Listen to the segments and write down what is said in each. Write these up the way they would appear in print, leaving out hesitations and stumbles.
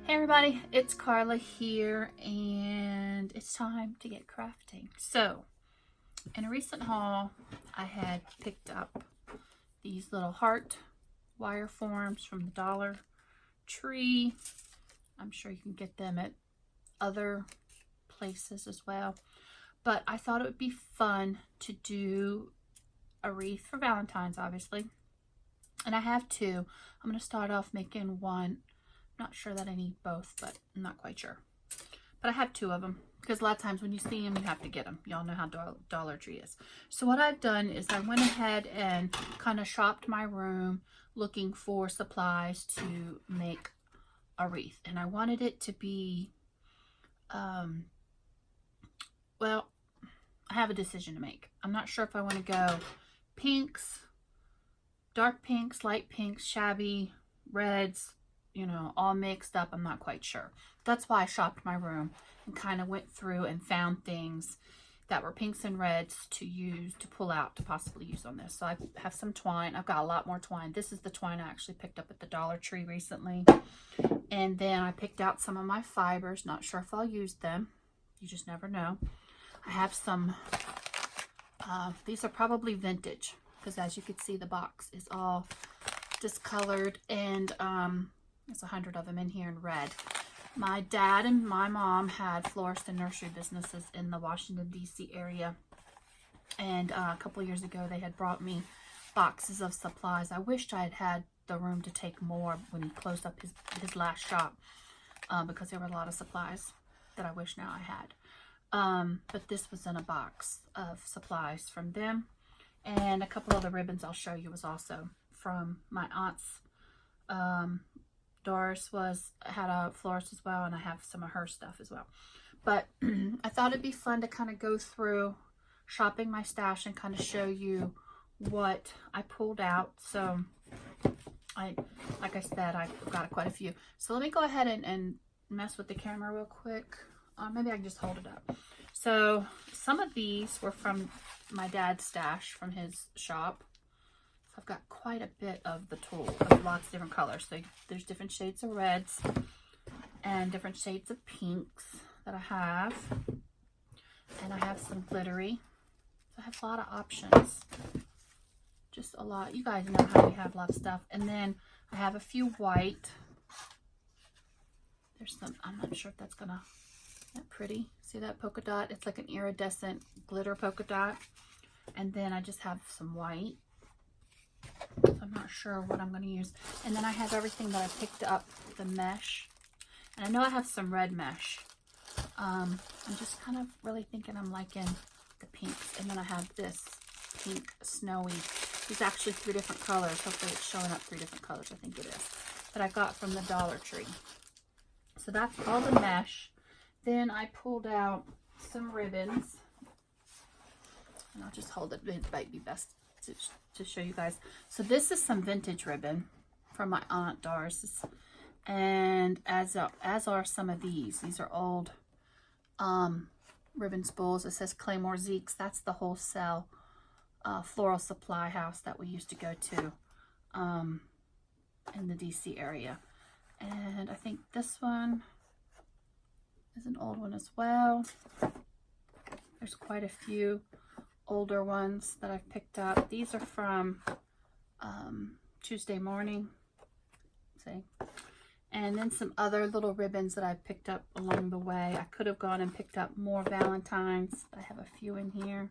Hey everybody, it's Carla here, and it's time to get crafting. So, in a recent haul, I had picked up these little heart wire forms from the Dollar Tree. I'm sure you can get them at other places as well. But I thought it would be fun to do a wreath for Valentine's, obviously. And I have two. I'm going to start off making one. Not sure that I need both, but I'm not quite sure. But I have two of them because a lot of times when you see them, you have to get them. Y'all know how Dollar Tree is. So what I've done is I went ahead and kind of shopped my room looking for supplies to make a wreath. And I wanted it to be, well, I have a decision to make. I'm not sure if I want to go pinks, dark pinks, light pinks, shabby, reds, you know, all mixed up. I'm not quite sure. That's why I shopped my room and kind of went through and found things that were pinks and reds to use, to pull out, to possibly use on this. So I have some twine. I've got a lot more twine. This is the twine I actually picked up at the Dollar Tree recently. And then I picked out some of my fibers. Not sure if I'll use them. You just never know. I have some, these are probably vintage because as you can see, the box is all discolored, and there's 100 of them in here in red. My dad and my mom had florist and nursery businesses in the Washington, D.C. area. And a couple of years ago, they had brought me boxes of supplies. I wished I had had the room to take more when he closed up his last shop because there were a lot of supplies that I wish now I had. But this was in a box of supplies from them. And a couple of the ribbons I'll show you was also from my aunt's. Doris had a florist as well, and I have some of her stuff as well. But I thought it'd be fun to kind of go through shopping my stash and kind of show you what I pulled out. So like I said, I've got quite a few. So let me go ahead and mess with the camera real quick. Maybe I can just hold it up. So some of these were from my dad's stash from his shop. I've got quite a bit of the tulle of lots of different colors. So there's different shades of reds and different shades of pinks that I have. And I have some glittery. So I have a lot of options. Just a lot. You guys know how we have a lot of stuff. And then I have a few white. There's some, I'm not sure if that's gonna, that pretty. See that polka dot? It's like an iridescent glitter polka dot. And then I just have some white. So I'm not sure what I'm going to use. And then I have everything that I picked up, the mesh. And I know I have some red mesh. I'm just kind of really thinking I'm liking the pinks. And then I have this pink snowy. It's actually 3 different colors. Hopefully it's showing up 3 different colors. I think it is. That I got from the Dollar Tree. So that's all the mesh. Then I pulled out some ribbons. And I'll just hold it. It might be best to show you guys. So this is some vintage ribbon from my aunt Doris, and as are some of these. These are old ribbon spools. It says Claymore Zeke's. That's the wholesale floral supply house that we used to go to in the DC area. And I think this one is an old one as well. There's quite a few older ones that I've picked up. These are from Tuesday Morning. See? And then some other little ribbons that I picked up along the way. I could have gone and picked up more Valentines. I have a few in here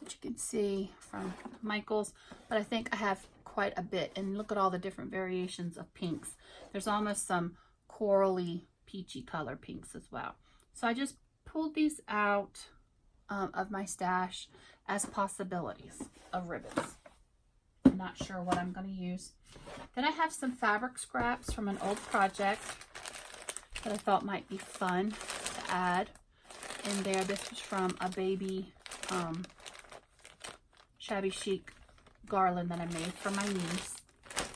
that you can see from Michael's. But I think I have quite a bit. And look at all the different variations of pinks. There's almost some corally, peachy color pinks as well. So I just pulled these out of my stash as possibilities of ribbons. I'm not sure what I'm going to use. Then I have some fabric scraps from an old project that I thought might be fun to add in there. This was from a baby Shabby Chic garland that I made for my niece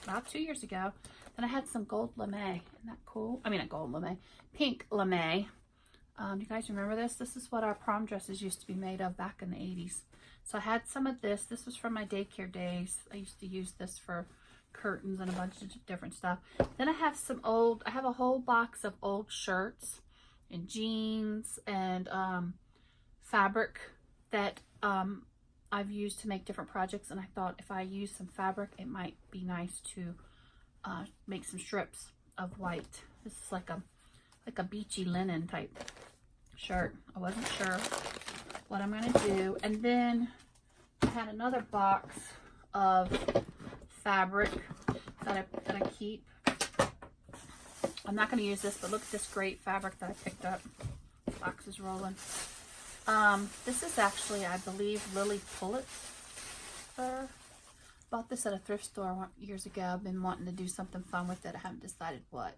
about 2 years ago. Then I had some gold lame. Isn't that cool? I mean, not gold lame, pink lame. You guys remember this? This is what our prom dresses used to be made of back in the 80s. So I had some of this. This was from my daycare days. I used to use this for curtains and a bunch of different stuff. Then I have I have a whole box of old shirts and jeans and fabric that I've used to make different projects, and I thought if I use some fabric, it might be nice to make some strips of white. This is like a beachy linen type shirt. I wasn't sure what I'm gonna do. And then I had another box of fabric that I keep. I'm not gonna use this, but look at this great fabric that I picked up. The box is rolling. This is actually, I believe, Lily Pulitzer. Bought this at a thrift store years ago. I've been wanting to do something fun with it. I haven't decided what.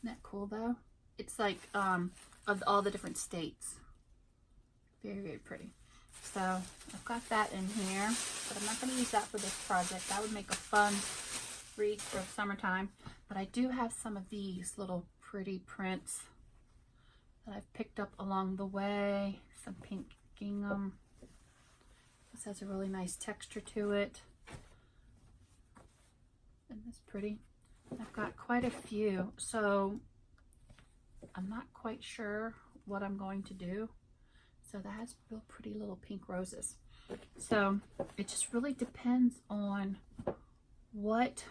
Isn't that cool though? It's like of all the different states. Very, very pretty. So I've got that in here, but I'm not going to use that for this project. That would make a fun wreath for summertime. But I do have some of these little pretty prints that I've picked up along the way. Some pink gingham. This has a really nice texture to it. Isn't this pretty? I've got quite a few, so I'm not quite sure what I'm going to do. So that has real pretty little pink roses. So it just really depends on what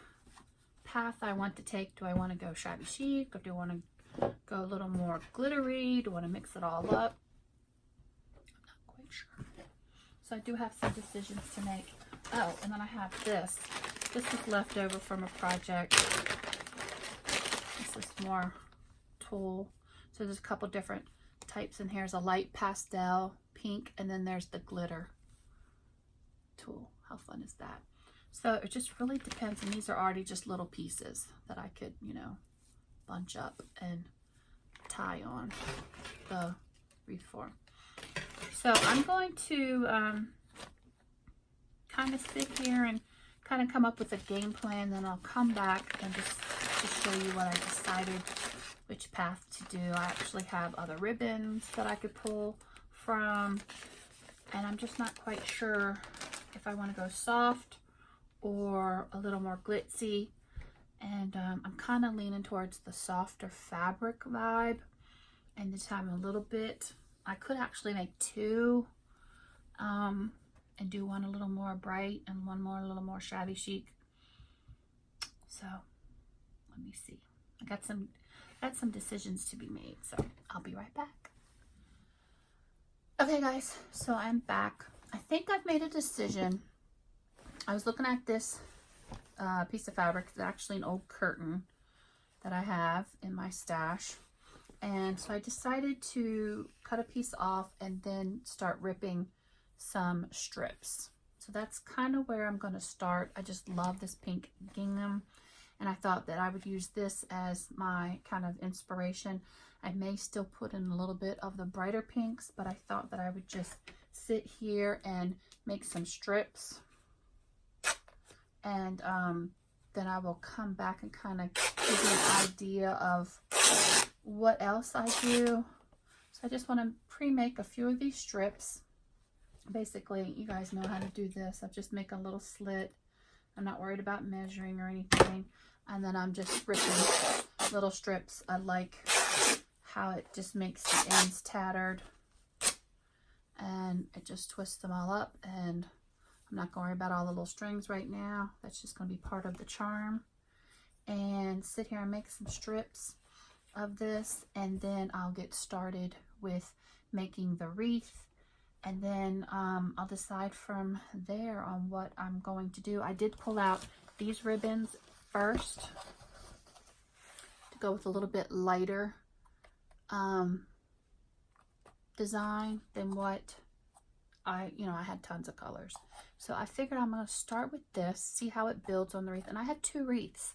path I want to take. Do I want to go shabby chic, or do I want to go a little more glittery? Do I want to mix it all up? I'm not quite sure. So I do have some decisions to make. Oh, and then I have this. This is left over from a project. This is more tulle. So there's a couple different types in here. There's a light pastel pink, and then there's the glitter tulle. How fun is that? So it just really depends, and these are already just little pieces that I could, you know, bunch up and tie on the wreath for. So I'm going to kind of sit here and kind of come up with a game plan, then I'll come back and just to show you what I decided which path to do. I actually have other ribbons that I could pull from, and I'm just not quite sure if I want to go soft or a little more glitzy, and I'm kind of leaning towards the softer fabric vibe, and just having a little bit. I could actually make two and do one a little more bright and one more a little more shabby chic. So let me see. I got some decisions to be made, so I'll be right back. Okay guys, so I'm back. I think I've made a decision. I was looking at this piece of fabric. It's actually an old curtain that I have in my stash, and so I decided to cut a piece off and then start ripping some strips. So that's kind of where I'm going to start. I just love this pink gingham, and I thought that I would use this as my kind of inspiration. I may still put in a little bit of the brighter pinks, but I thought that I would just sit here and make some strips, and then I will come back and kind of give you an idea of what else I do. So I just want to pre-make a few of these strips. Basically, you guys know how to do this. I just make a little slit. I'm not worried about measuring or anything. And then I'm just ripping little strips. I like how it just makes the ends tattered, and it just twists them all up, and I'm not going to worry about all the little strings right now. That's just going to be part of the charm. And sit here and make some strips of this, and then I'll get started with making the wreath, and then I'll decide from there on what I'm going to do. I did pull out these ribbons first to go with a little bit lighter design than what I had tons of colors. So I figured I'm going to start with this, see how it builds on the wreath. And I had two wreaths.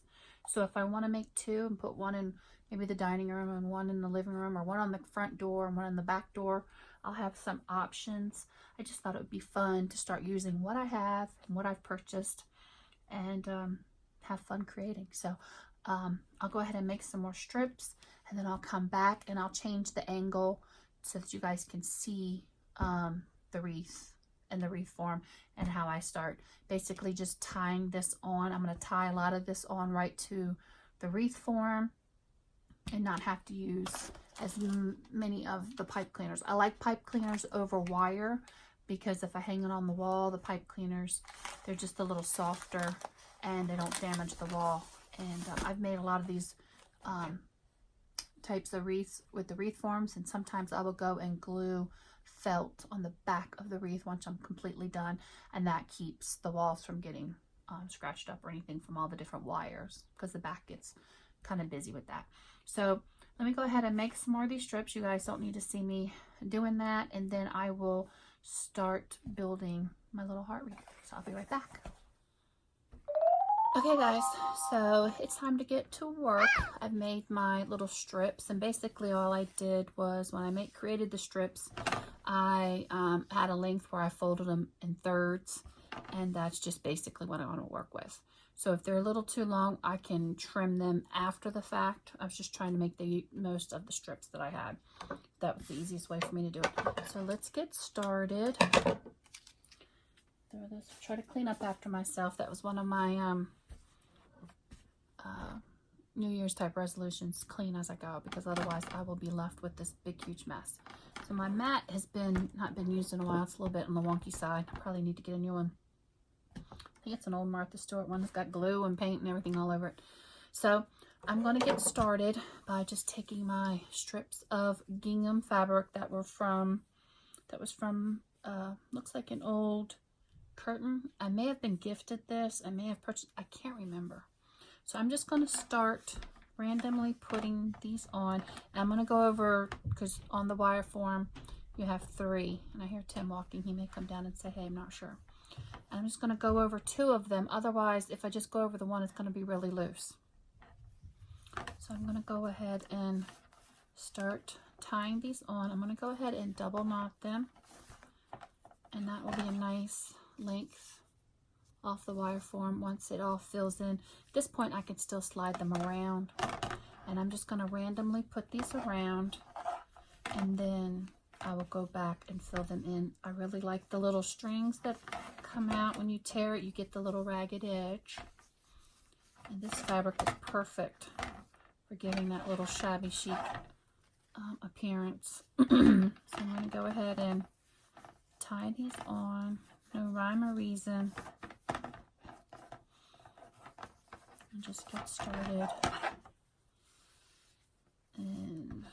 So if I want to make two and put one in maybe the dining room and one in the living room, or one on the front door and one on the back door, I'll have some options. I just thought it would be fun to start using what I have and what I've purchased, and have fun creating. So I'll go ahead and make some more strips, and then I'll come back and I'll change the angle so that you guys can see the wreath in the wreath form and how I start. Basically just tying this on. I'm going to tie a lot of this on right to the wreath form and not have to use as many of the pipe cleaners. I like pipe cleaners over wire because if I hang it on the wall, the pipe cleaners, they're just a little softer and they don't damage the wall. And I've made a lot of these types of wreaths with the wreath forms, and sometimes I will go and glue felt on the back of the wreath once I'm completely done, and that keeps the walls from getting scratched up or anything from all the different wires, because the back gets kind of busy with that. So let me go ahead and make some more of these strips. You guys don't need to see me doing that, and then I will start building my little heart wreath. So I'll be right back. Okay guys, so it's time to get to work. I've made my little strips, and basically all I did was when I created the strips, I had a length where I folded them in thirds, and that's just basically what I want to work with. So if they're a little too long, I can trim them after the fact. I was just trying to make the most of the strips that I had. That was the easiest way for me to do it. So let's get started. Throw this, try to clean up after myself. That was one of my New Year's type resolutions, clean as I go, because otherwise I will be left with this big huge mess. So my mat has not been used in a while. It's a little bit on the wonky side. I probably need to get a new one. I think it's an old Martha Stewart one. It's got glue and paint and everything all over it. So I'm going to get started by just taking my strips of gingham fabric that was from looks like an old curtain. I may have been gifted this. I may have purchased, I can't remember. So I'm just going to start randomly putting these on. And I'm going to go over, because on the wire form you have 3. And I hear Tim walking. He may come down and say, hey, I'm not sure. And I'm just going to go over 2 of them. Otherwise, if I just go over the one, it's going to be really loose. So I'm going to go ahead and start tying these on. I'm going to go ahead and double knot them. And that will be a nice length off the wire form once it all fills in. At this point I can still slide them around, and I'm just going to randomly put these around, and then I will go back and fill them in. I really like the little strings that come out when you tear it. You get the little ragged edge, and this fabric is perfect for giving that little shabby chic appearance. So I'm going to go ahead and tie these on, no rhyme or reason. And just get started and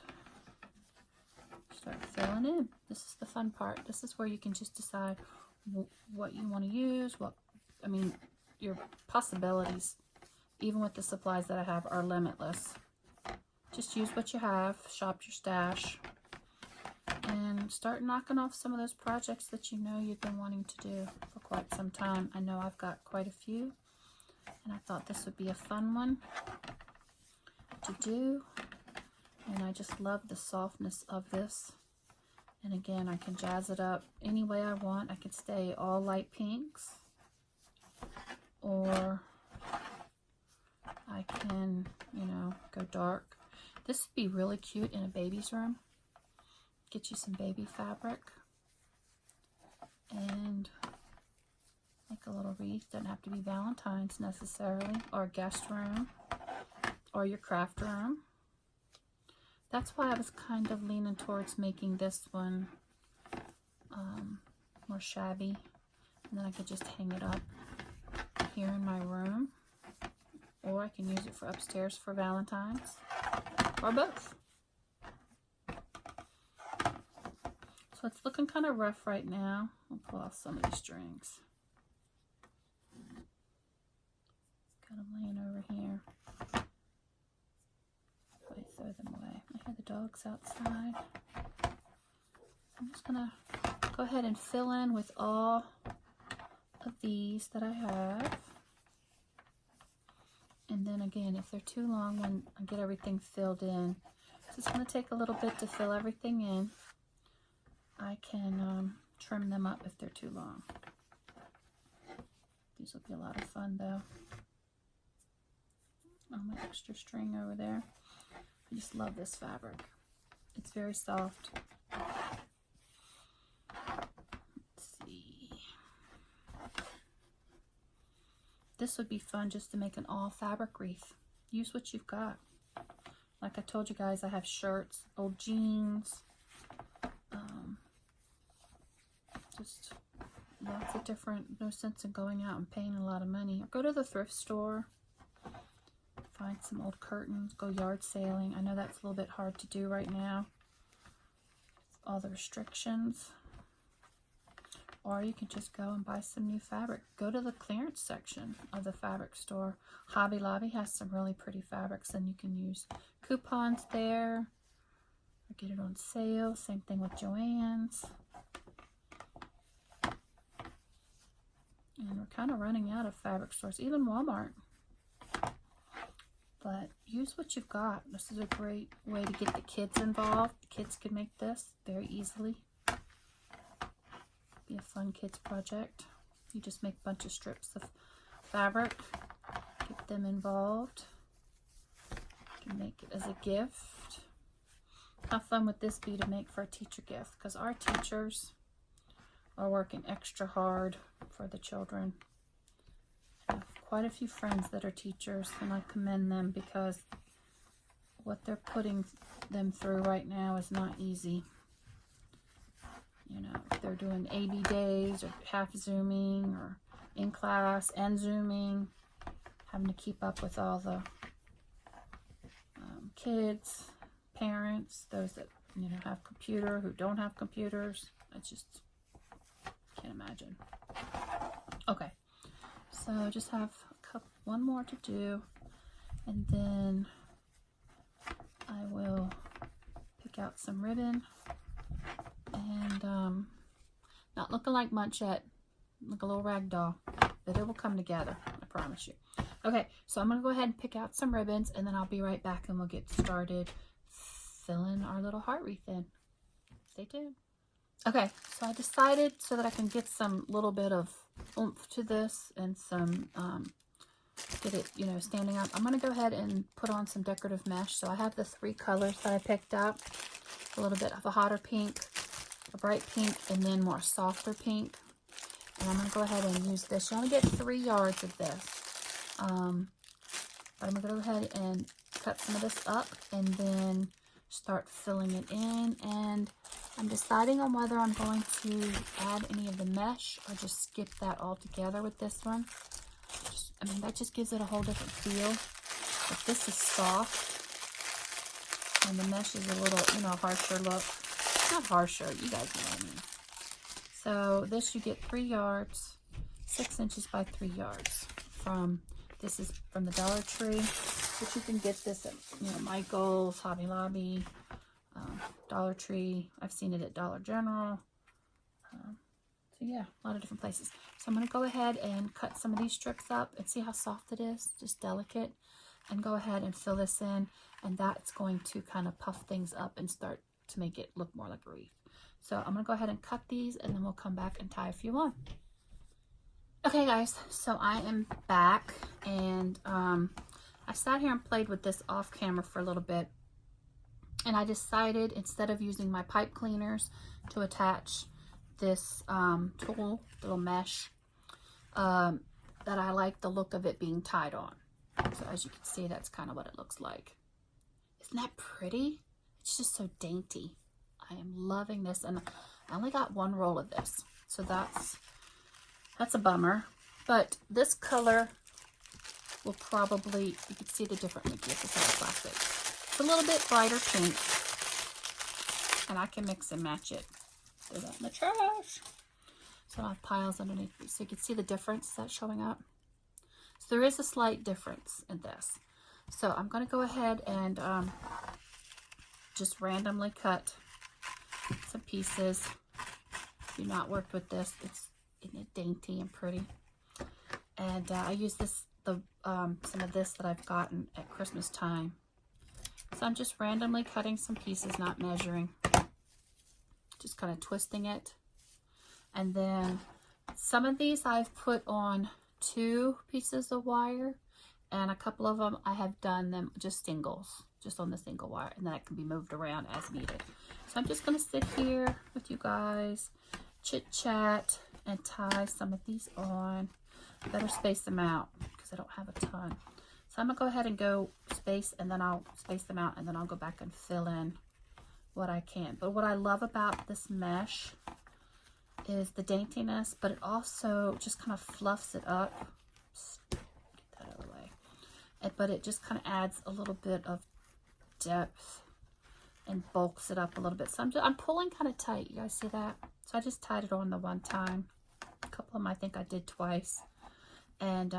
start filling in. This is the fun part. This is where you can just decide what you want to use. Your possibilities, even with the supplies that I have, are limitless. Just use what you have, shop your stash, and start knocking off some of those projects that you know you've been wanting to do for quite some time. I know I've got quite a few, and I thought this would be a fun one to do. And I just love the softness of this. And again, I can jazz it up any way I want. I can stay all light pinks, or I can, go dark. This would be really cute in a baby's room. Get you some baby fabric and make a little wreath. Doesn't have to be Valentine's necessarily, or a guest room, or your craft room. That's why I was kind of leaning towards making this one more shabby, and then I could just hang it up here in my room, or I can use it for upstairs for Valentine's, or both. So it's looking kind of rough right now. I'll pull off some of these strings. Got them laying over here. I throw them away. I hear the dogs outside. I'm just gonna go ahead and fill in with all of these that I have. And then again, if they're too long, when I get everything filled in, so it's gonna take a little bit to fill everything in. I can trim them up if they're too long. These will be a lot of fun though. Oh, my extra string over there. I just love this fabric. It's very soft. Let's see. this would be fun just to make an all fabric wreath. Use what you've got. Like I told you guys, I have shirts, old jeans, just lots of different, no sense in going out and paying a lot of money. Or go to the thrift store, find some old curtains, go yard sailing. I know that's a little bit hard to do right now, all the restrictions. Or you can just go and buy some new fabric. Go to the clearance section of the fabric store. Hobby Lobby has some really pretty fabrics, and you can use coupons there or get it on sale. Same thing with Joann's. And we're kind of running out of fabric stores, even Walmart. But use what you've got. This is a great way to get the kids involved. The kids can make this very easily. Be a fun kids project. You just make a bunch of strips of fabric, get them involved. You can make it as a gift. How fun would this be to make for a teacher gift? Because our teachers are working extra hard for the children. I have quite a few friends that are teachers, and I commend them because what they're putting them through right now is not easy. You know, if they're doing AB days or half Zooming or in class and Zooming, having to keep up with all the kids, parents, those that, you know, have computer, who don't have computers. I just can't imagine. Okay, so just have one more to do, and then I will pick out some ribbon. And not looking like Munchette, like a little rag doll, but it will come together, I promise you. Okay, so I'm going to go ahead and pick out some ribbons, and then I'll be right back and we'll get started filling our little heart wreath in. Stay tuned. Okay, so I decided, so that I can get some little bit of oomph to this and some, get it, you know, standing up, I'm going to go ahead and put on some decorative mesh. So I have the 3 colors that I picked up, a little bit of a hotter pink, a bright pink, and then more softer pink. And I'm going to go ahead and use this. You only get 3 yards of this. But I'm going to go ahead and cut some of this up and then start filling it in. And I'm deciding on whether I'm going to add any of the mesh or just skip that all together with this one. I mean, that just gives it a whole different feel. If this is soft and the mesh is a little, you know, harsher look. Not harsher, you guys know what I mean. So this you get 3 yards, 6 inches by 3 yards. This is from the Dollar Tree, but you can get this at, you know, Michael's, Hobby Lobby, Dollar Tree. I've seen it at Dollar General. So yeah, a lot of different places. So I'm going to go ahead and cut some of these strips up and see how soft it is, just delicate, and go ahead and fill this in, and that's going to kind of puff things up and start to make it look more like a wreath. So I'm going to go ahead and cut these, and then we'll come back and tie a few on. Okay guys, so I am back, and I sat here and played with this off camera for a little bit, and I decided, instead of using my pipe cleaners to attach this tool, little mesh, that I like the look of it being tied on. So as you can see, that's kind of what it looks like. Isn't that pretty? It's just so dainty. I am loving this, and I only got 1 roll of this, so that's a bummer. But this color will probably, you can see the different links with the plastic. It's a little bit brighter pink, and I can mix and match it. Throw that in the trash. So I have piles underneath, so you can see the difference that's showing up. So there is a slight difference in this. So I'm going to go ahead and just randomly cut some pieces. If you've not worked with this, it's dainty and pretty. And I use this, some of this that I've gotten at Christmas time. So I'm just randomly cutting some pieces, not measuring. Just kind of twisting it. And then some of these I've put on 2 pieces of wire, and a couple of them I have done them just singles, just on the single wire, and then it can be moved around as needed. So I'm just going to sit here with you guys, chit chat, and tie some of these on. Better space them out, because I don't have a ton. So I'm going to go ahead and go space, and then I'll space them out, and then I'll go back and fill in what I can. But what I love about this mesh is the daintiness, but it also just kind of fluffs it up. Get that out of the way. But it just kind of adds a little bit of depth and bulks it up a little bit. So I'm pulling kind of tight. You guys see that? So I just tied it on the one time. A couple of them I think I did twice. And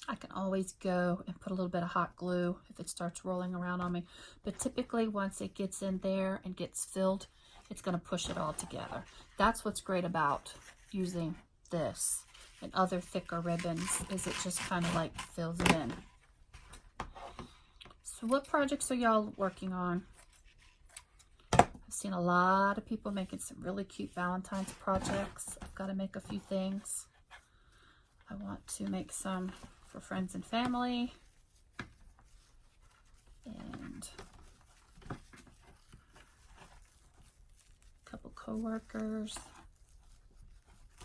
I can always go and put a little bit of hot glue if it starts rolling around on me. But typically once it gets in there and gets filled, it's going to push it all together. That's what's great about using this and other thicker ribbons, is it just kind of like fills it in. So what projects are y'all working on? I've seen a lot of people making some really cute Valentine's projects. I've got to make a few things. I want to make some for friends and family. And a couple co-workers.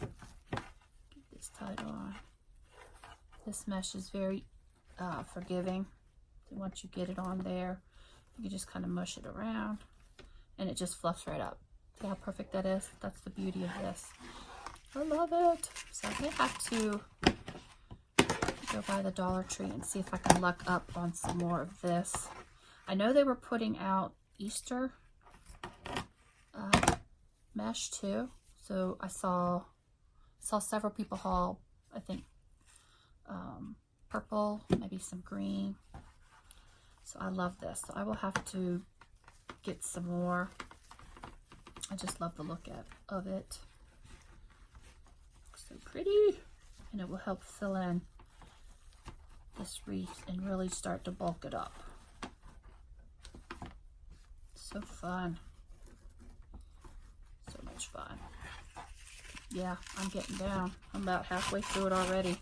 Get this tied on. This mesh is very forgiving. So once you get it on there, you can just kind of mush it around and it just fluffs right up. See how perfect that is? That's the beauty of this. I love it. So I may have to go by the Dollar Tree and see if I can luck up on some more of this. I know they were putting out Easter mesh too. So I saw several people haul, I think, purple, maybe some green. So I love this. So I will have to get some more. I just love the look of it. Looks so pretty. And it will help fill in this wreath and really start to bulk it up. So fun. So much fun. Yeah, I'm getting down. I'm about halfway through it already.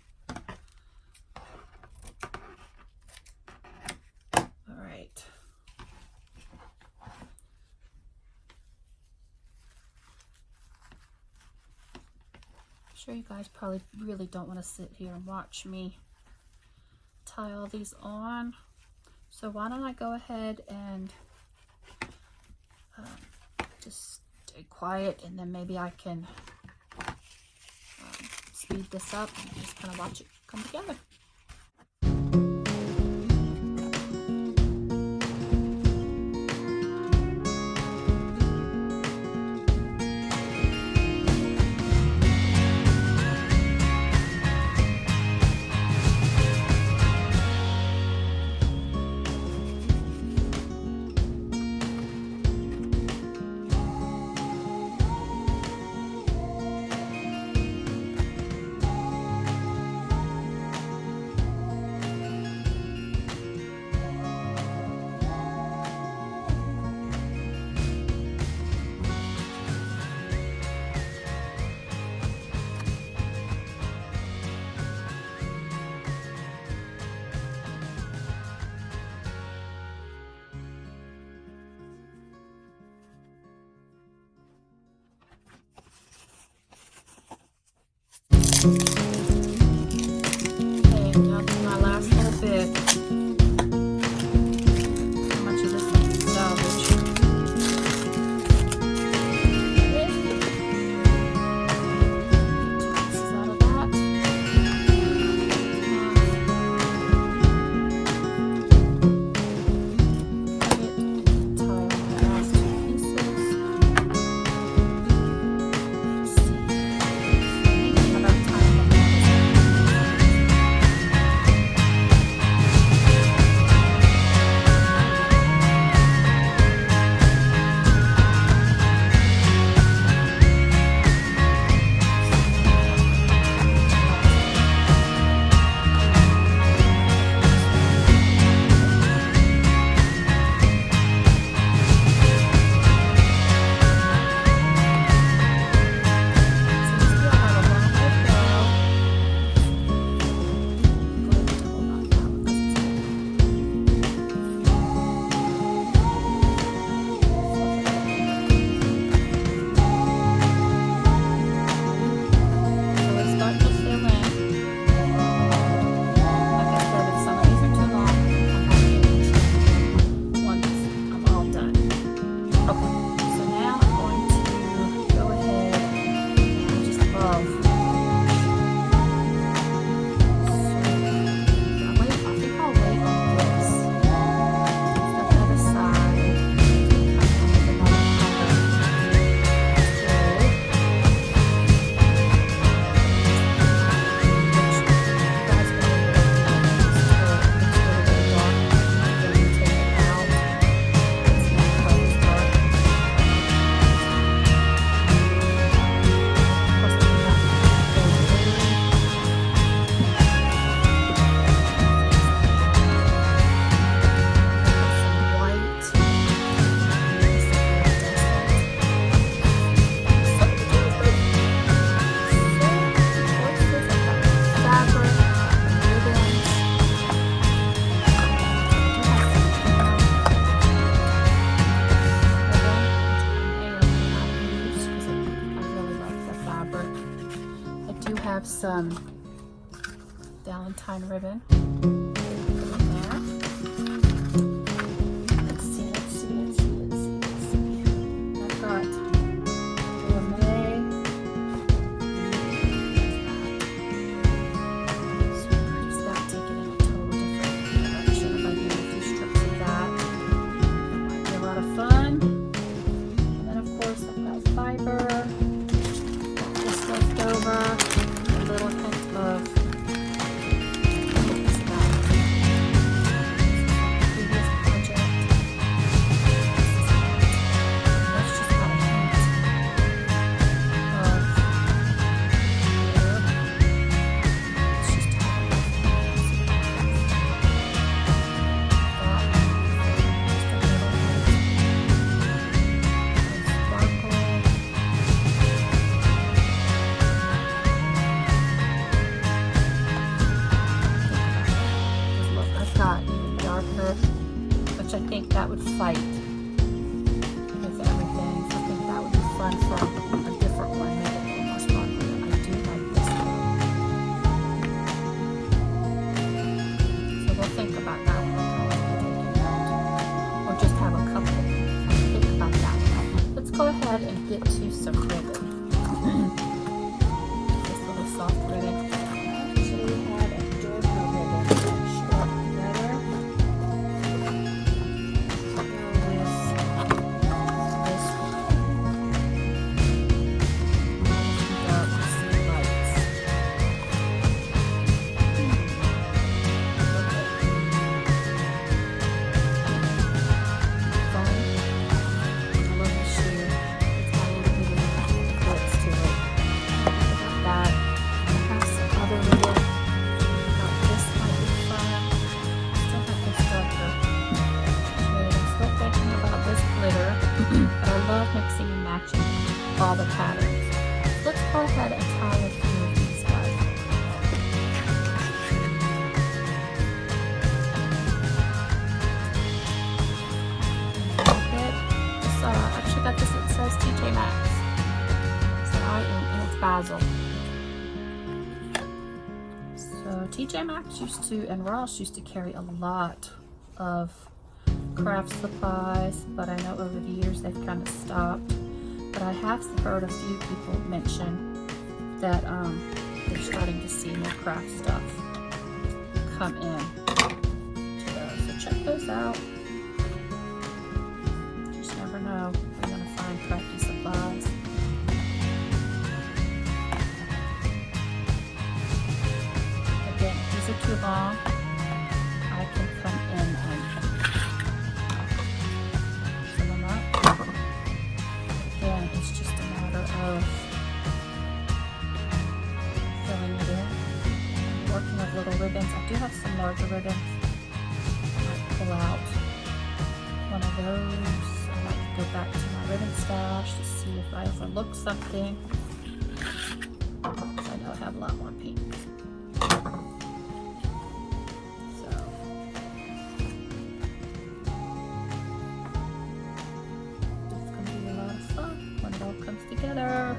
Alright. I'm sure you guys probably really don't want to sit here and watch me tie all these on. So why don't I go ahead and just stay quiet, and then maybe I can speed this up and just kind of watch it come together. Okay, now to my last little bit. How much of this I can salvage? Pieces out of that. Cut it and tie on the last two pieces. Let's see. How about tying them some Valentine ribbon. Let's see. I've got Lame. So just that taken in a total different direction. If I do a few strips of that, that might be a lot of fun. And then of course I've got fiber, just left over, a little hint of which I think that would fight with everything. So I think that would be fun for a different one, maybe a little more sparkly. I do like this one. So we'll think about that one. Or just have a couple. Think about that one. Let's go ahead and get to some ribbon. This little soft ribbon. Mixing and matching all the patterns. Let's go ahead and tie a few of these guys. I actually got this, it says TJ Maxx. So and it's basil. So TJ Maxx used to, and Ross used to carry a lot of craft supplies, but I know over the years they've kind of stopped. But I have heard a few people mention that they're starting to see more craft stuff come in to those. So check those out. Just never know where you're gonna find crafty supplies. Again, if these are too long, I can come in and it's just a matter of filling it in. Working with little ribbons. I do have some larger ribbons. I might pull out one of those. I might go back to my ribbon stash to see if I overlooked something. I know I have a lot more pink. Together.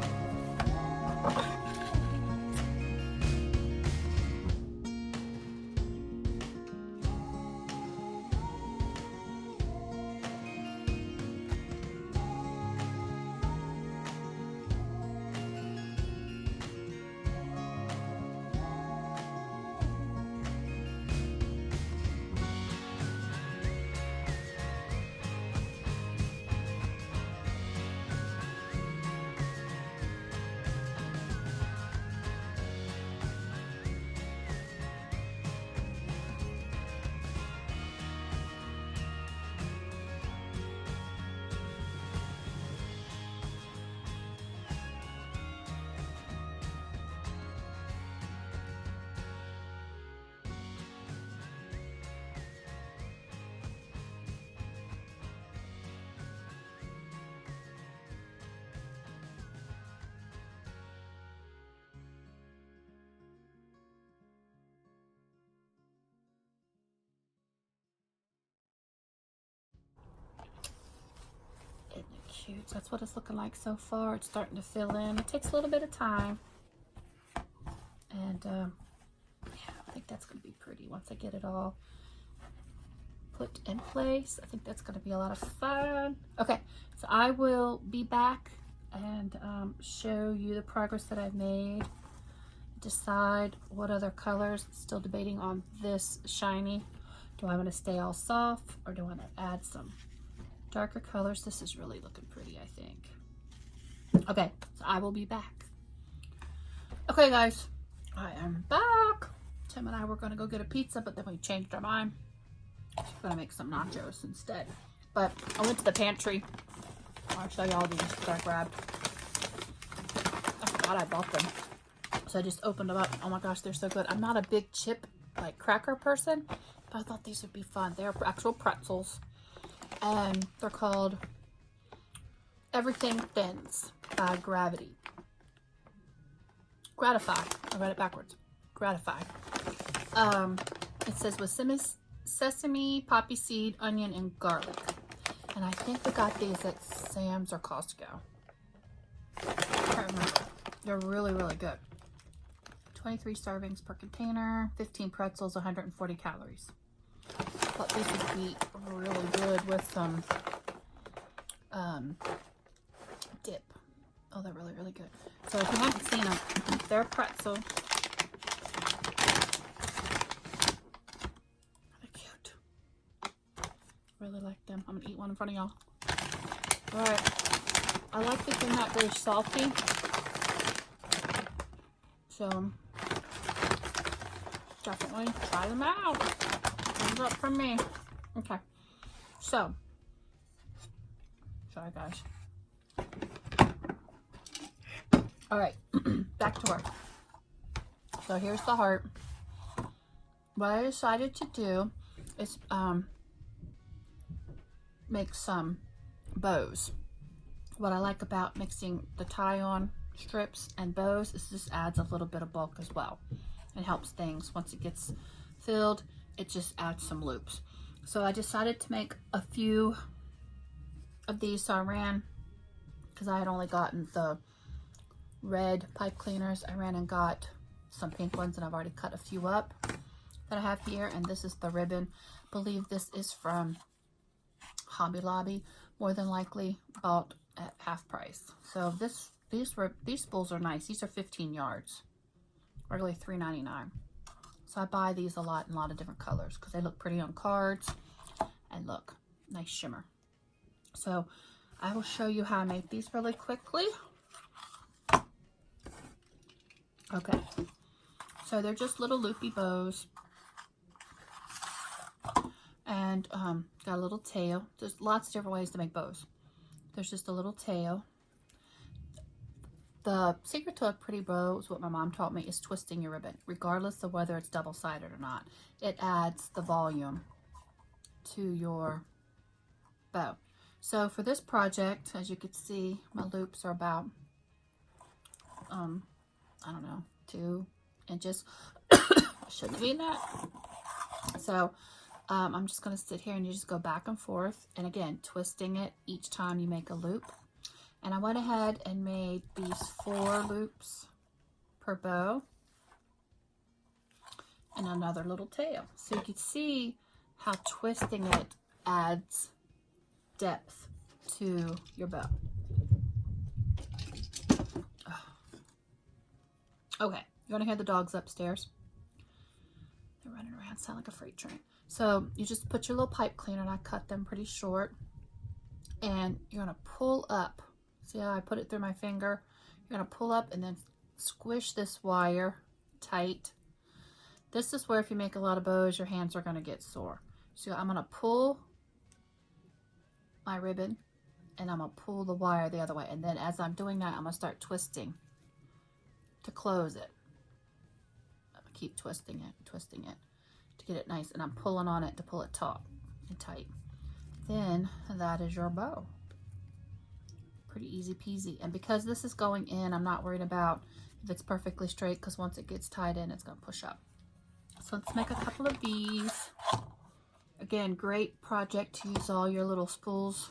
Cute. So that's what it's looking like so far. It's starting to fill in. It takes a little bit of time. And yeah, I think that's going to be pretty once I get it all put in place. I think that's going to be a lot of fun. Okay, so I will be back and show you the progress that I've made. Decide what other colors. Still debating on this shiny. Do I want to stay all soft or do I want to add some darker colors? This is really looking pretty, I think. Okay, so I will be back. Okay, guys, I am back. Tim and I were going to go get a pizza, but then we changed our mind. So we're going to make some nachos instead. But I went to the pantry. I'll show you all these that I grabbed. I forgot I bought them. So I just opened them up. Oh my gosh, they're so good. I'm not a big chip, like cracker person, but I thought these would be fun. They're actual pretzels. And they're called Everything Thins by Gravity. Gratify. I read it backwards. Gratify. It says with sesame, poppy seed, onion, and garlic. And I think we got these at Sam's or Costco. I can't remember. They're really, really good. 23 servings per container, 15 pretzels, 140 calories. Thought these would be really good with some dip. Oh, they're really, really good. So if you haven't seen them, they're pretzel. They're cute. Really like them. I'm gonna eat one in front of y'all. All right. I like that they're not very salty. So definitely try them out. Thumbs up from me. Okay. So, sorry guys. All right, back to work. So here's the heart. What I decided to do is make some bows. What I like about mixing the tie-on strips and bows is this adds a little bit of bulk as well. It helps things. Once it gets filled, it just adds some loops. So I decided to make a few of these. So I ran, because I had only gotten the red pipe cleaners, I ran and got some pink ones, and I've already cut a few up that I have here. And this is the ribbon. I believe this is from Hobby Lobby, more than likely bought at half price. So these spools are nice. These are 15 yards, regularly $3.99. So I buy these a lot in a lot of different colors because they look pretty on cards, and look, nice shimmer. So I will show you how I make these really quickly. Okay, so they're just little loopy bows, and got a little tail. There's lots of different ways to make bows. There's just a little tail. The secret to a pretty bow is what my mom taught me, is twisting your ribbon, regardless of whether it's double-sided or not. It adds the volume to your bow. So for this project, as you can see, my loops are about, I don't know, 2 inches. Shouldn't be that. So I'm just going to sit here and you just go back and forth. And again, twisting it each time you make a loop. And I went ahead and made these 4 loops per bow and another little tail. So you can see how twisting it adds depth to your bow. Okay, you want to hear the dogs upstairs? They're running around, sound like a freight train. So you just put your little pipe cleaner, and I cut them pretty short. And you're going to pull up. See how I put it through my finger? You're going to pull up and then squish this wire tight. This is where if you make a lot of bows, your hands are going to get sore. So I'm going to pull my ribbon, and I'm going to pull the wire the other way. And then as I'm doing that, I'm going to start twisting to close it. I'm going to keep twisting it to get it nice. And I'm pulling on it to pull it taut and tight. Then that is your bow. Pretty easy peasy. And because this is going in, I'm not worried about if it's perfectly straight, because once it gets tied in, it's going to push up. So let's make a couple of these. Again, great project to use all your little spools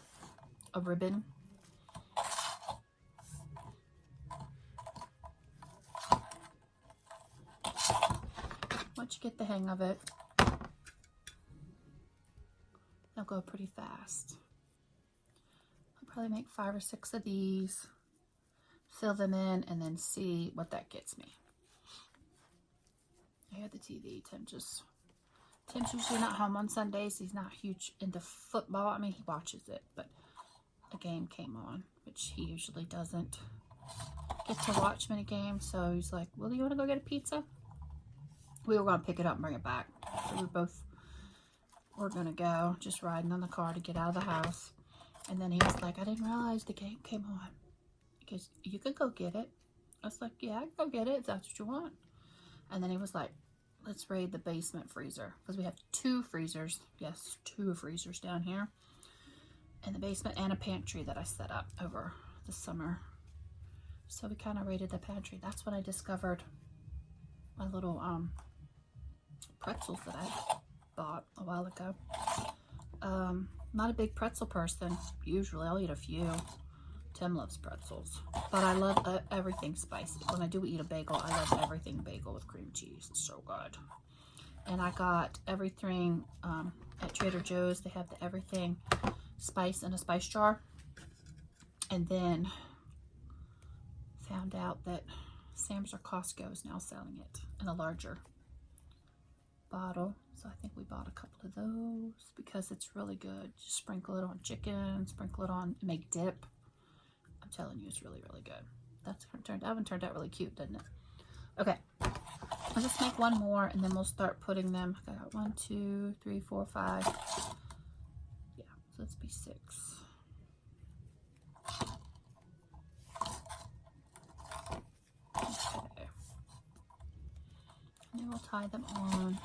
of ribbon. once you get the hang of it, they'll go pretty fast. I'll probably make 5 or 6 of these, fill them in, and then see what that gets me. I hear the TV. Tim's usually not home on Sundays. He's not huge into football. I mean, he watches it, but a game came on, which he usually doesn't get to watch many games. So he's like, well, you want to go get a pizza? We were going to pick it up and bring it back. So we both were going to go, just riding on the car to get out of the house. And then he was like, I didn't realize the game came on. Because you could go get it. I was like, yeah, I can go get it if that's what you want. And then he was like, let's raid the basement freezer. Because we have 2 freezers. Yes, 2 freezers down here. In the basement, and a pantry that I set up over the summer. So we kind of raided the pantry. That's when I discovered my little pretzels that I bought a while ago. Not a big pretzel person. Usually I'll eat a few. Tim loves pretzels. But I love everything spicy. When I do eat a bagel, I love everything bagel with cream cheese. It's so good. And I got everything at Trader Joe's. They have the everything spice in a spice jar. And then found out that Sam's or Costco is now selling it in a larger bottle. So I think we bought a couple of those because it's really good. Just sprinkle it on chicken, sprinkle it on, make dip. I'm telling you, it's really, really good. That one turned out really cute, didn't it? Okay, I'll just make one more and then we'll start putting them. I got 1, 2, 3, 4, 5. Yeah, so let's be 6. Okay. And then we'll tie them on.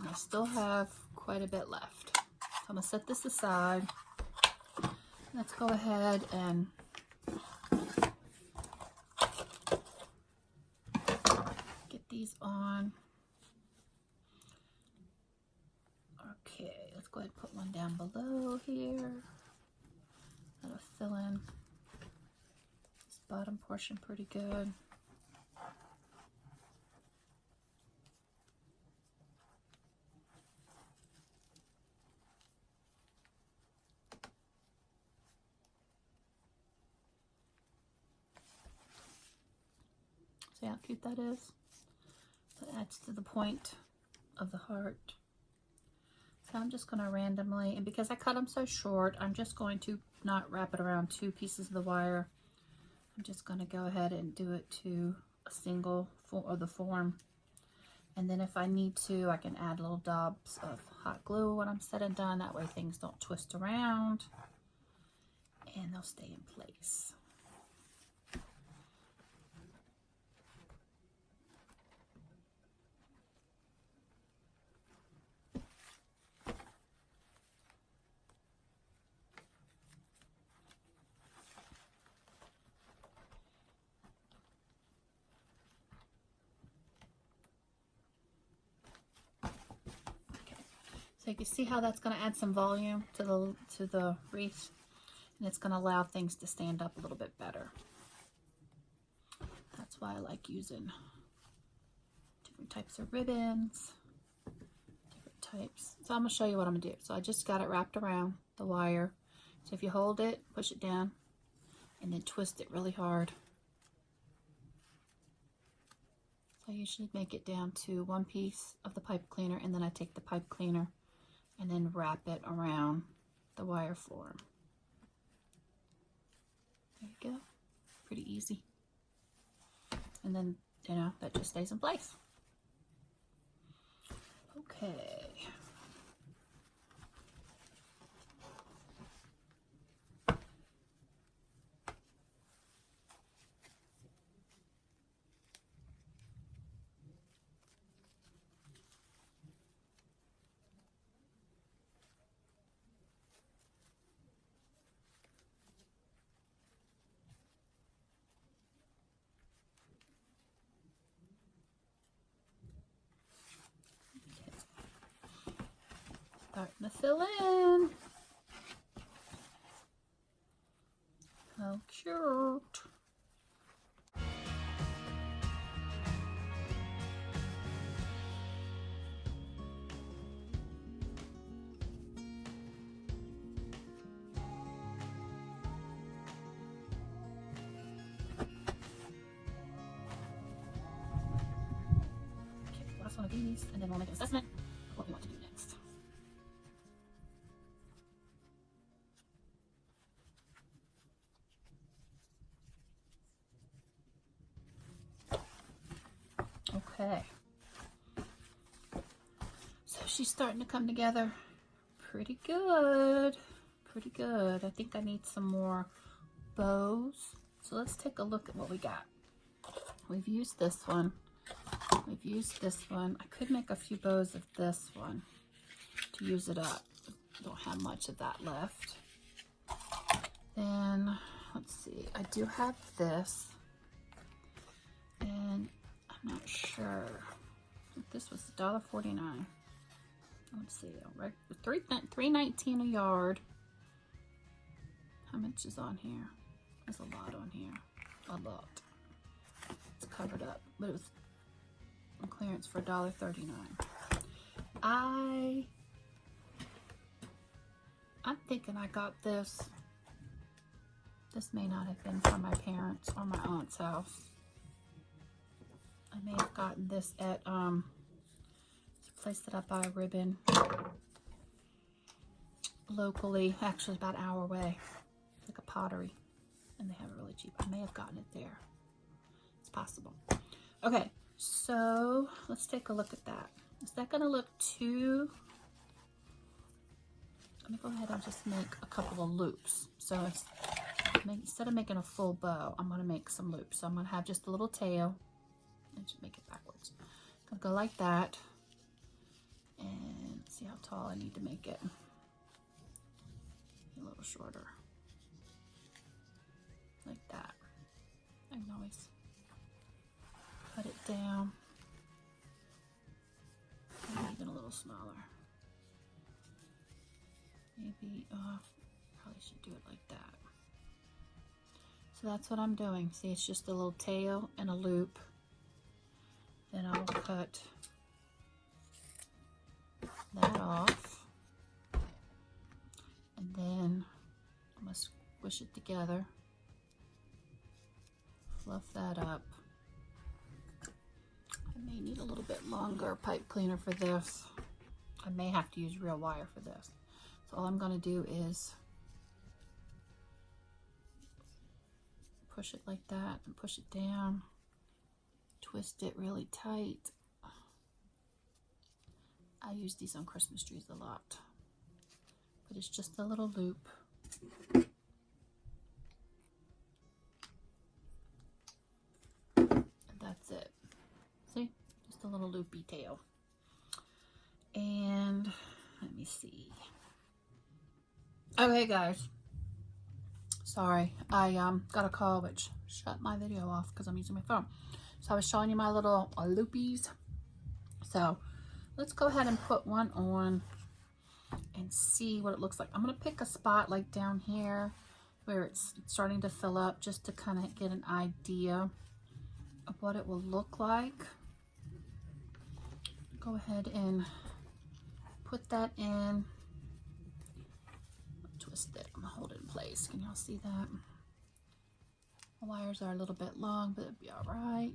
I still have quite a bit left. So I'm going to set this aside. Let's go ahead and get these on. Okay, let's go ahead and put one down below here. That'll fill in this bottom portion pretty good. See how cute that is? That adds to the point of the heart. So I'm just going to randomly, and because I cut them so short, I'm just going to not wrap it around 2 pieces of the wire. I'm just going to go ahead and do it to a single of the form. And then if I need to, I can add little dobs of hot glue when I'm said and done. That way things don't twist around and they'll stay in place. So you can see how that's going to add some volume to the wreath, and it's going to allow things to stand up a little bit better. That's why I like using different types of ribbons, different types. So I'm going to show you what I'm going to do. So I just got it wrapped around the wire. So if you hold it, push it down, and then twist it really hard. So I usually make it down to 1 piece of the pipe cleaner, and then I take the pipe cleaner and then wrap it around the wire form. There you go. Pretty easy. And then, you know, that just stays in place. Okay. Starting to fill in. How cute. One of these, and then we'll make an assessment of what we want to do next. Okay. So she's starting to come together pretty good. Pretty good. I think I need some more bows. So let's take a look at what we got. We've used this one. We've used this one. I could make a few bows of this one to use it up. Don't have much of that left. Then, let's see. I do have this. And I'm not sure. I think this was $1.49. Let's see. $3.19 a yard. How much is on here? There's a lot on here. A lot. It's covered up. But it was on clearance for $1.39. I'm thinking I got this. This may not have been from my parents or my aunt's house. I may have gotten this at it's a place that I buy ribbon locally. Actually, about an hour away. It's like a pottery, and they have it really cheap. I may have gotten it there. It's possible. Okay. So let's take a look at that. Is that going to look too... Let me go ahead and just make a couple of loops. So instead of making a full bow, I'm going to make some loops. So I'm going to have just a little tail and just make it backwards. I'm going to go like that and see how tall I need to make it. A little shorter. Like that. I can always cut it down, maybe even a little smaller. Maybe, probably should do it like that. So that's what I'm doing. See, it's just a little tail and a loop. Then I'll cut that off. And then I'm going to squish it together. Fluff that up. I may need a little bit longer pipe cleaner for this. I may have to use real wire for this. So all I'm going to do is push it like that and push it down. Twist it really tight. I use these on Christmas trees a lot. But it's just a little loop. And that's it. See? Just a little loopy tail. And let me see. Okay, guys. Sorry, I got a call which shut my video off because I'm using my phone. So I was showing you my little loopies. So let's go ahead and put one on and see what it looks like. I'm going to pick a spot like down here where it's starting to fill up just to kind of get an idea of what it will look like. Go ahead and put that in. Twist it. I'm going to hold it in place. Can y'all see that? The wires are a little bit long, but it'll be all right.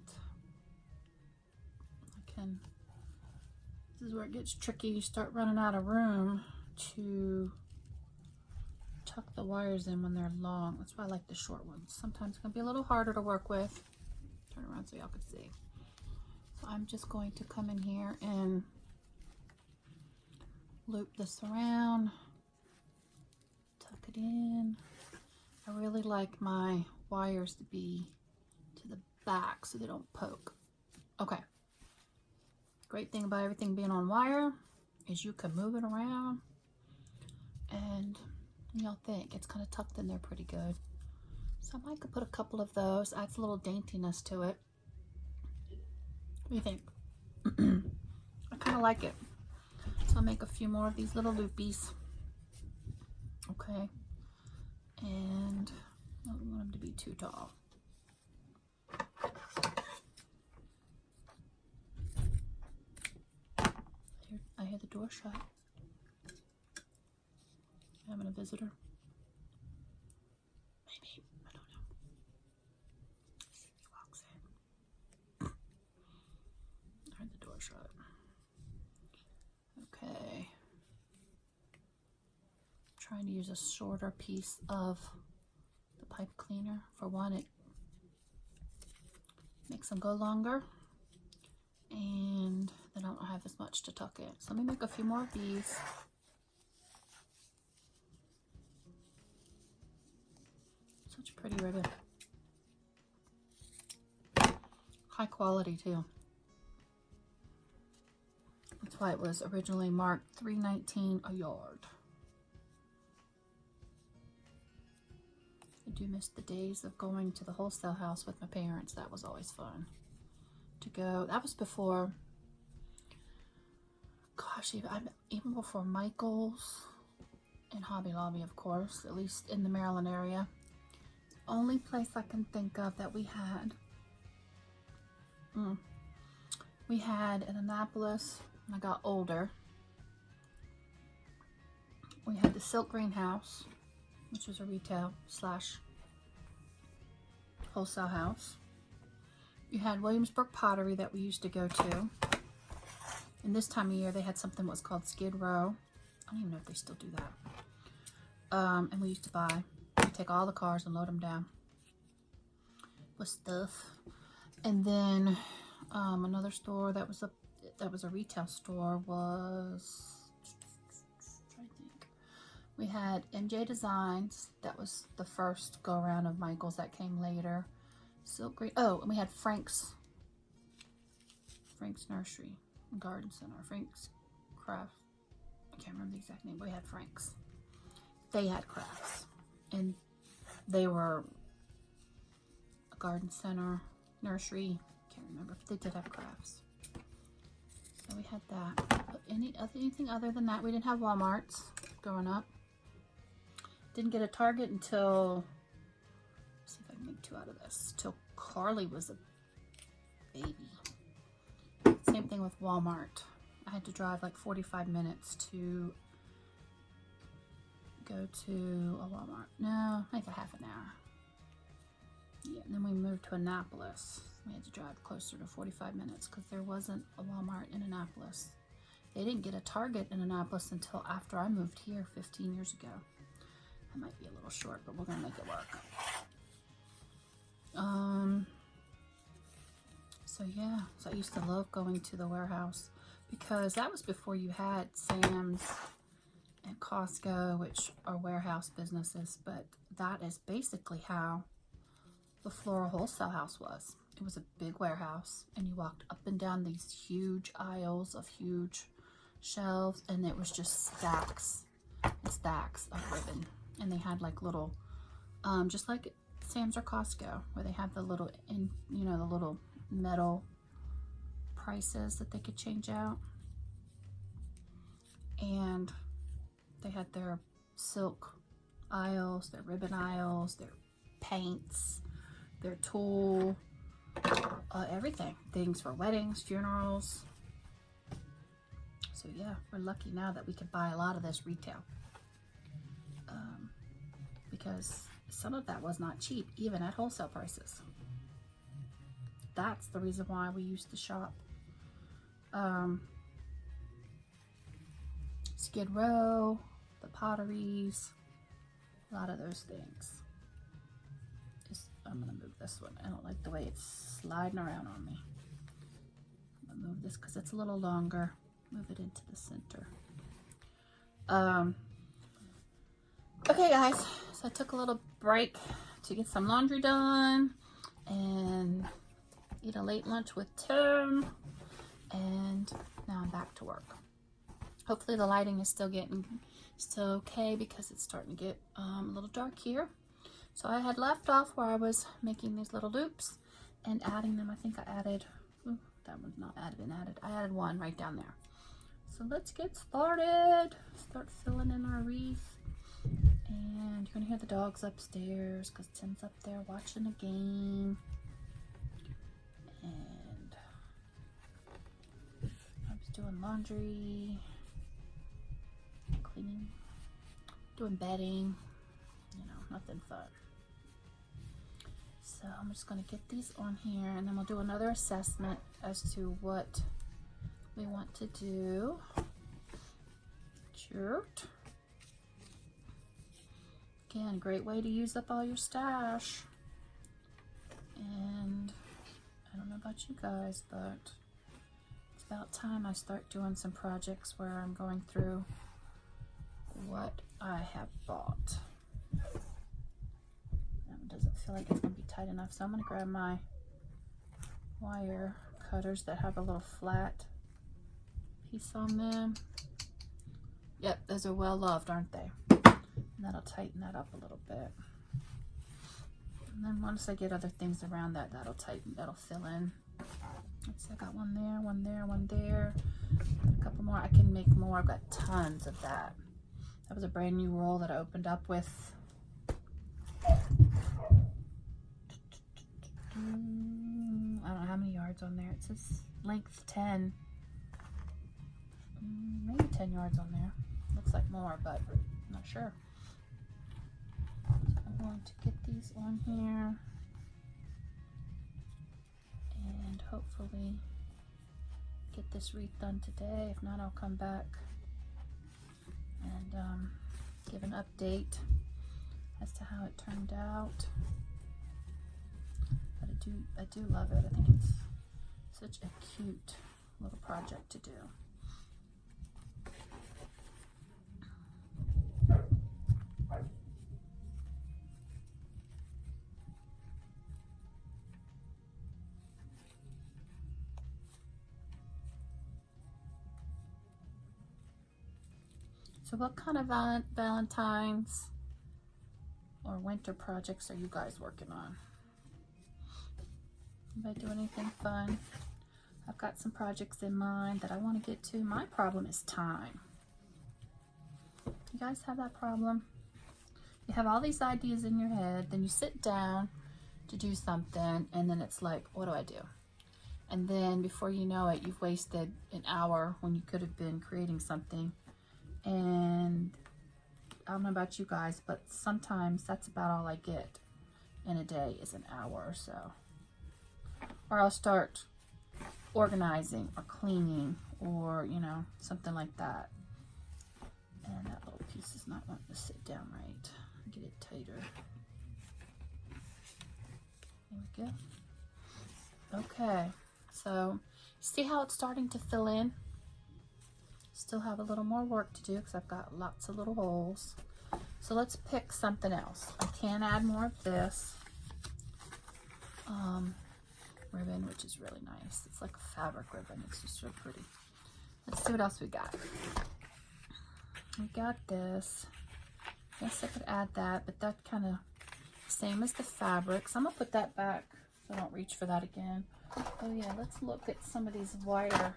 This is where it gets tricky. You start running out of room to tuck the wires in when they're long. That's why I like the short ones. Sometimes it's going to be a little harder to work with. Turn around so y'all can see. So I'm just going to come in here and loop this around. Tuck it in. I really like my wires to be to the back so they don't poke. Okay. Great thing about everything being on wire is you can move it around and y'all think it's kind of tucked in there pretty good. So I might could put a couple of those, adds a little daintiness to it. What do you think? I kind of like it. So make a few more of these little loopies. Okay. And I don't want them to be too tall. I hear the door shut. Having a visitor. Maybe. I don't know. Let's see if he walks in. I heard the door shut. Okay. I'm trying to use a shorter piece of the pipe cleaner. For one, it makes them go longer. And then I don't have as much to tuck in. So let me make a few more of these. Such pretty ribbon. High quality too. That's why it was originally marked $3.19 a yard. I do miss the days of going to the wholesale house with my parents. That was always fun to go. That was before, gosh, even before Michael's and Hobby Lobby, of course, at least in the Maryland area. Only place I can think of that we had in Annapolis when I got older. We had the Silk Greenhouse, which was a retail slash wholesale house. You had Williamsburg Pottery that we used to go to. And this time of year, they had something that was called Skid Row. I don't even know if they still do that. And we used to buy, we'd take all the cars and load them down with stuff. And then another store that was a retail store was, I'm trying to think. We had MJ Designs. That was the first go around of Michael's that came later. Silk Green. Oh, and we had Frank's Nursery and Garden Center. Frank's Craft. I can't remember the exact name, but we had Frank's. They had crafts, and they were a garden center, nursery. Can't remember, but they did have crafts. So we had that. But anything other than that, we didn't have Walmarts growing up. Didn't get a Target until, let's see if I can make two out of this, till Carly was a baby. Same thing with Walmart. I had to drive like 45 minutes to go to a Walmart. No, like a half an hour. Yeah, and then we moved to Annapolis. We had to drive closer to 45 minutes because there wasn't a Walmart in Annapolis. They didn't get a Target in Annapolis until after I moved here 15 years ago. That might be a little short, but we're gonna make it work. So yeah, so I used to love going to the warehouse because that was before you had Sam's and Costco, which are warehouse businesses, but that is basically how the Floral Wholesale House was. It was a big warehouse, and you walked up and down these huge aisles of huge shelves, and it was just stacks and stacks of ribbon. And they had like little, just like Sam's or Costco, where they have the little, the little metal prices that they could change out. And they had their silk aisles, their ribbon aisles, their paints, their tulle, everything. Things for weddings, funerals. So yeah, we're lucky now that we could buy a lot of this retail. Because some of that was not cheap, even at wholesale prices. That's the reason why we used to shop Skid Row, the Potteries, a lot of those things. I'm gonna move this one. I don't like the way it's sliding around on me. I'm gonna move this because it's a little longer. Move it into the center. Okay guys, so I took a little break to get some laundry done and eat a late lunch with Tim, and now I'm back to work. Hopefully the lighting is still okay because it's starting to get a little dark here. So I had left off where I was making these little loops and adding them. I think I added, that one's not added. I added one right down there. So let's get started. Start filling in our wreath. And you're gonna hear the dogs upstairs because Tim's up there watching a game. And I was doing laundry, cleaning, doing bedding, you know, nothing fun. So I'm just gonna get these on here and then we'll do another assessment as to what we want to do. Shirt. Again, great way to use up all your stash. And I don't know about you guys, but it's about time I start doing some projects where I'm going through what I have bought. That doesn't feel like it's going to be tight enough, so I'm going to grab my wire cutters that have a little flat piece on them. Yep, those are well loved, aren't they? And that'll tighten that up a little bit. And then once I get other things around that, that'll fill in. Let's see, I got one there, one there, one there. Got a couple more. I can make more. I've got tons of that. That was a brand new roll that I opened up with. I don't know how many yards on there. It says length 10. Maybe 10 yards on there. Looks like more, but I'm not sure. So I'm going to get these on here and hopefully get this wreath done today. If not, I'll come back and give an update as to how it turned out. But I do love it. I think it's such a cute little project to do. So what kind of Valentines or winter projects are you guys working on? Anybody do anything fun? I've got some projects in mind that I want to get to. My problem is time. You guys have that problem? You have all these ideas in your head, then you sit down to do something, and then it's like, what do I do? And then before you know it, you've wasted an hour when you could have been creating something. And I don't know about you guys, but sometimes that's about all I get in a day is an hour or so. Or I'll start organizing or cleaning or, you know, something like that. And that little piece is not wanting to sit down right. Get it tighter. There we go. Okay, so see how it's starting to fill in? Still have a little more work to do because I've got lots of little holes. So let's pick something else. I can add more of this ribbon, which is really nice. It's like a fabric ribbon. It's just so pretty. Let's see what else we got. We got this. Guess I could add that, but that kind of same as the fabric. So I'm gonna put that back so I don't reach for that again. Oh yeah, let's look at some of these wider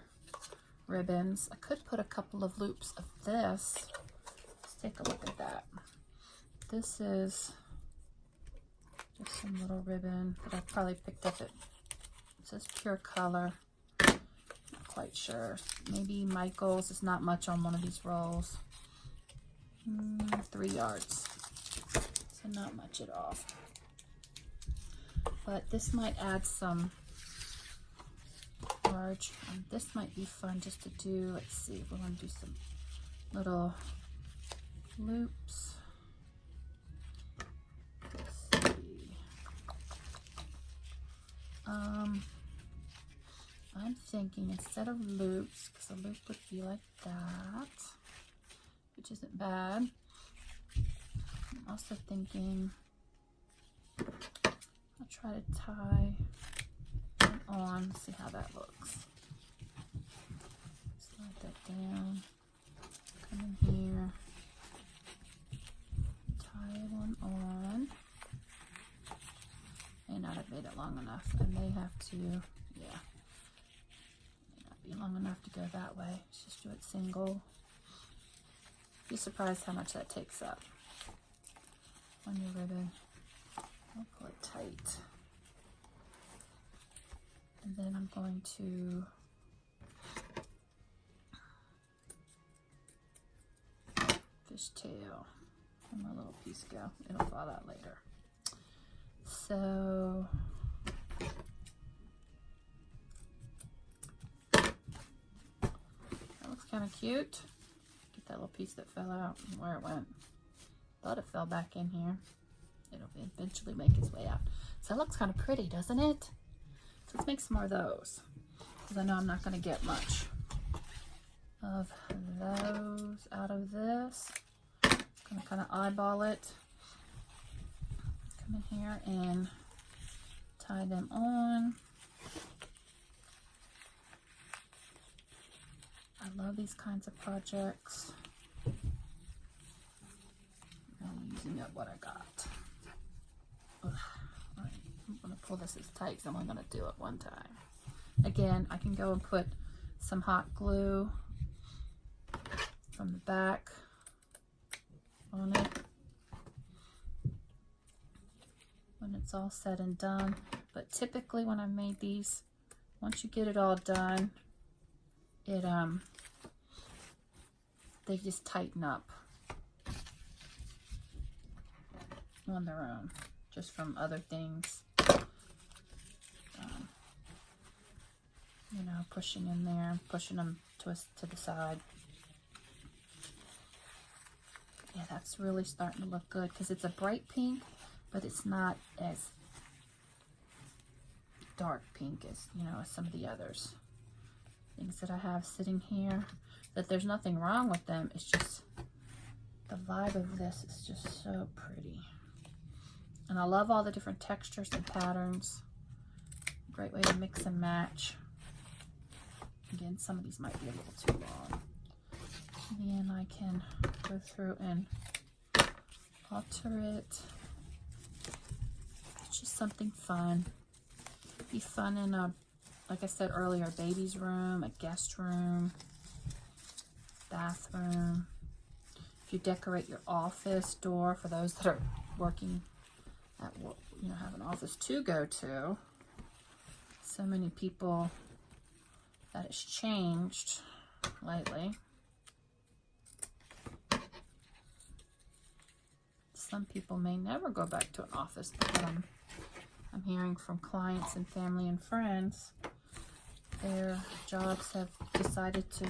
ribbons. I could put a couple of loops of this. Let's take a look at that. This is just some little ribbon that I probably picked up at, it says Pure Color. Not quite sure. Maybe Michael's. Is not much on one of these rolls. 3 yards. So not much at all. But this might add some large. This might be fun just to do. Let's see if we want to do some little loops. Let's see. I'm thinking instead of loops, because a loop would be like that, which isn't bad. I'm also thinking I'll try to tie it on, see how that looks. Slide that down, come in here, tie one on. May not have made it long enough. I may have to, yeah, may not be long enough to go that way. Let's just do it single. Be surprised how much that takes up on your ribbon. I'll pull it tight. And then I'm going to fishtail. Where'd my little piece go? It'll fall out later. So that looks kind of cute. Get that little piece that fell out and where it went. Thought it fell back in here. It'll eventually make its way out. So that looks kind of pretty, doesn't it? So let's make some more of those, because I know I'm not going to get much of those out of this. I'm going to kind of eyeball it. Come in here and tie them on. I love these kinds of projects. I'm using up what I got. Ugh. All right. I'm going to pull this as tight because I'm only going to do it one time. Again, I can go and put some hot glue from the back on it when it's all said and done. But typically when I've made these, once you get it all done, it they just tighten up on their own, just from other things, you know, pushing in there, pushing them to the side. Yeah, that's really starting to look good because it's a bright pink, but it's not as dark pink as, you know, as some of the others. Things that I have sitting here, that there's nothing wrong with them. It's just the vibe of this is just so pretty. And I love all the different textures and patterns. Great way to mix and match. Again, some of these might be a little too long. And then I can go through and alter it. It's just something fun. Be fun in a, like I said earlier, a baby's room, a guest room, bathroom. If you decorate your office door, for those that are working at work, you know, have an office to go to. So many people, that has changed lately. Some people may never go back to an office, but I'm hearing from clients and family and friends, their jobs have decided to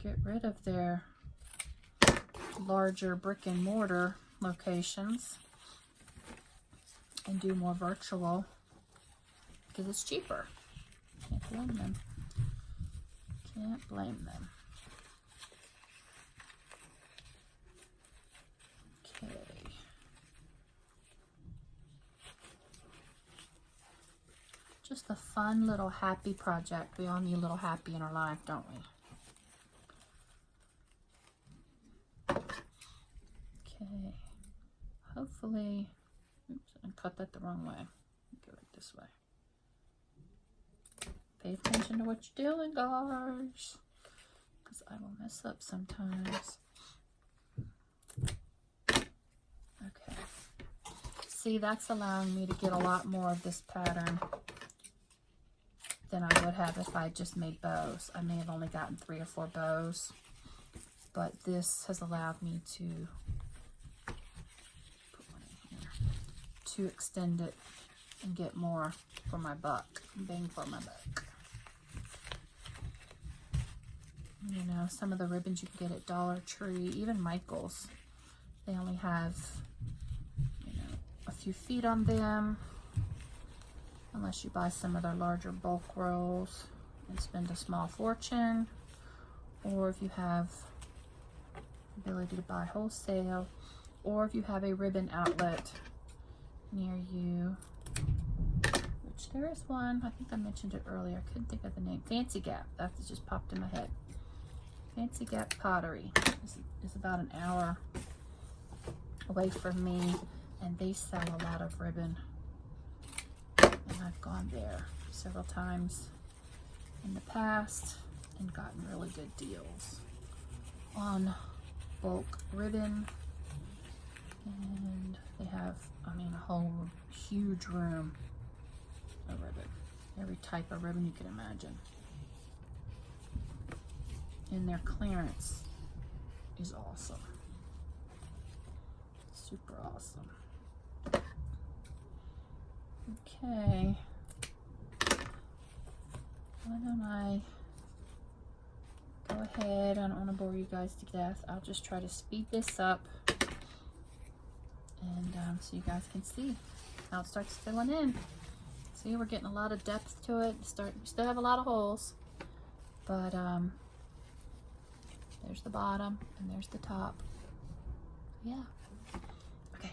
get rid of their larger brick and mortar locations and do more virtual because it's cheaper. Can't blame them. Can't blame them. Okay. Just a fun little happy project. We all need a little happy in our life, don't we? Okay. Hopefully, oops, I cut that the wrong way. Go right this way. Pay attention to what you're doing, guys, because I will mess up sometimes. Okay. See, that's allowing me to get a lot more of this pattern than I would have if I just made bows. I may have only gotten 3 or 4 bows, but this has allowed me to put one in here to extend it and get more for my buck, bang for my buck. You know, some of the ribbons you can get at Dollar Tree, even Michael's, they only have, you know, a few feet on them, unless you buy some of their larger bulk rolls and spend a small fortune, or if you have the ability to buy wholesale, or if you have a ribbon outlet near you, which there is one. I think I mentioned it earlier. I couldn't think of the name. Fancy Gap. That just popped in my head. Fancy Gap Pottery is about an hour away from me, and they sell a lot of ribbon. And I've gone there several times in the past and gotten really good deals on bulk ribbon. And they have, I mean, a whole huge room of ribbon. Every type of ribbon you can imagine. And their clearance is awesome. Super awesome. Okay. Why don't I go ahead? I don't want to bore you guys to death. I'll just try to speed this up, and so you guys can see how it starts filling in. See, we're getting a lot of depth to it. We still have a lot of holes, but there's the bottom and there's the top. Yeah. Okay.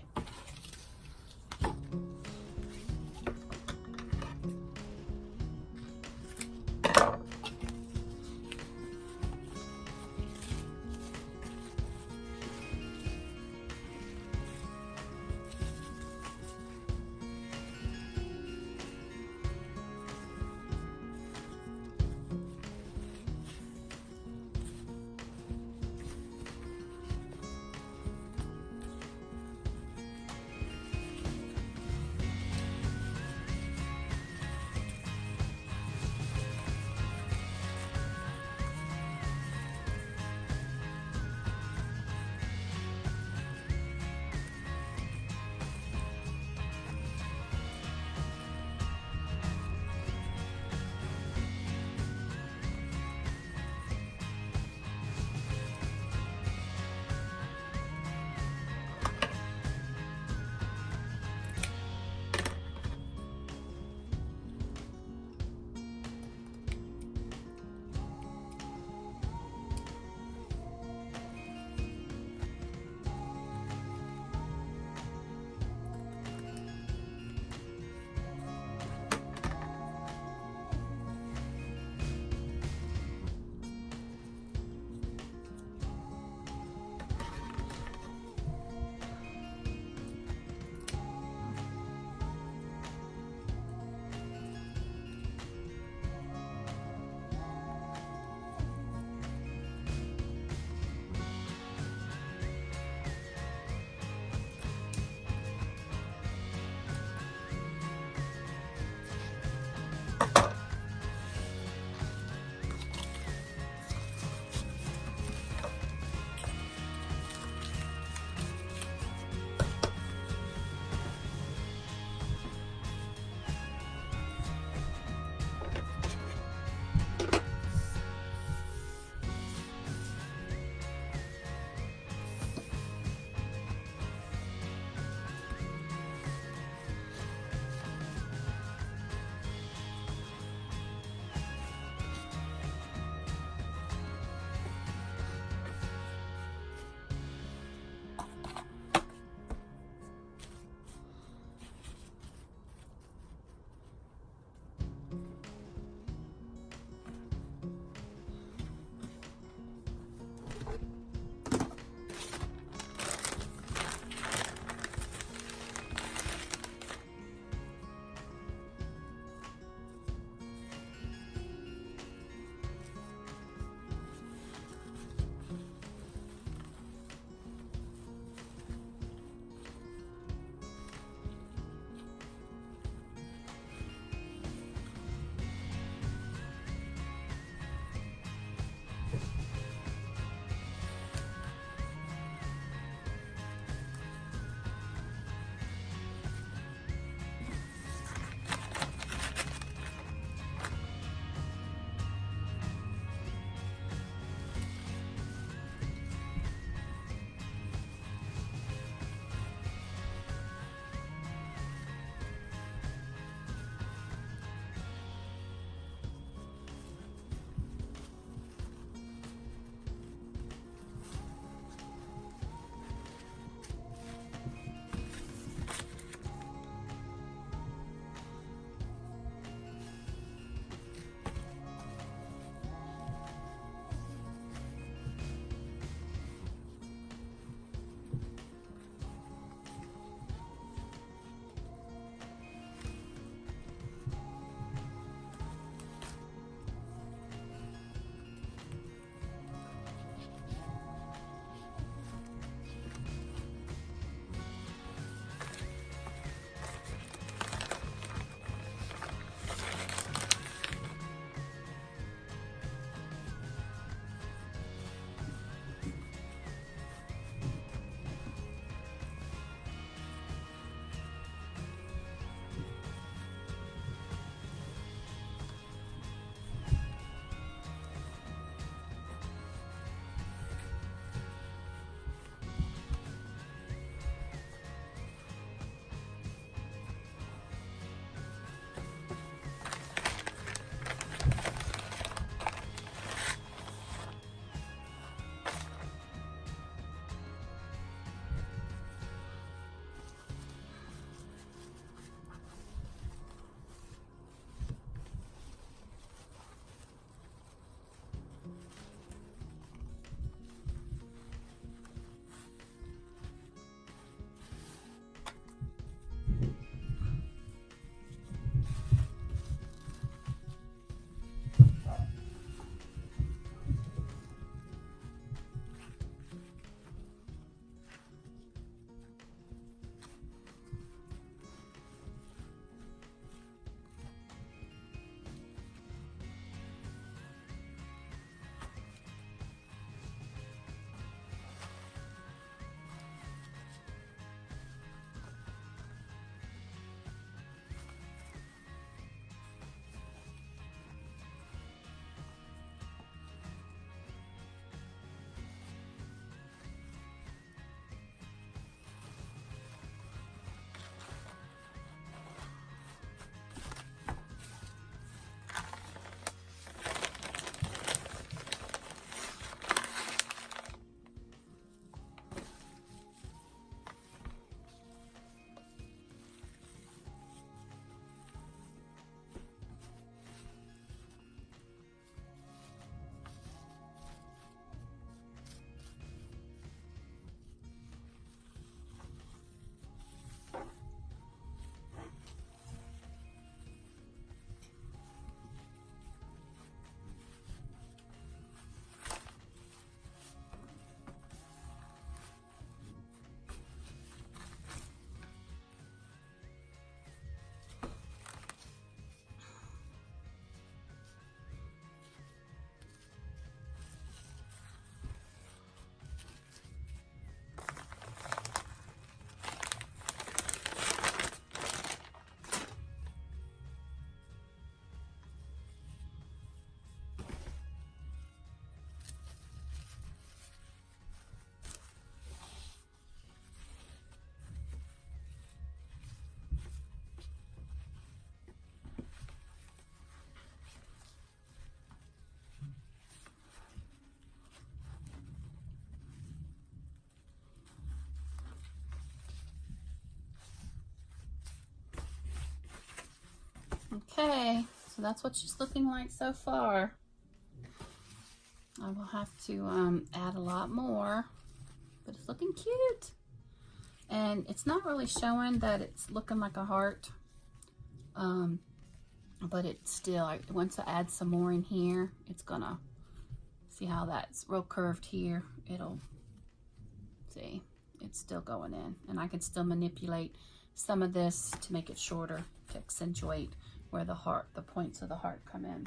Okay, so that's what she's looking like so far. I will have to add a lot more, but it's looking cute. And it's not really showing that it's looking like a heart, but it's still, once I add some more in here, it's gonna, see how that's real curved here, it'll, see, it's still going in. And I can still manipulate some of this to make it shorter, to accentuate where the heart, the points of the heart come in.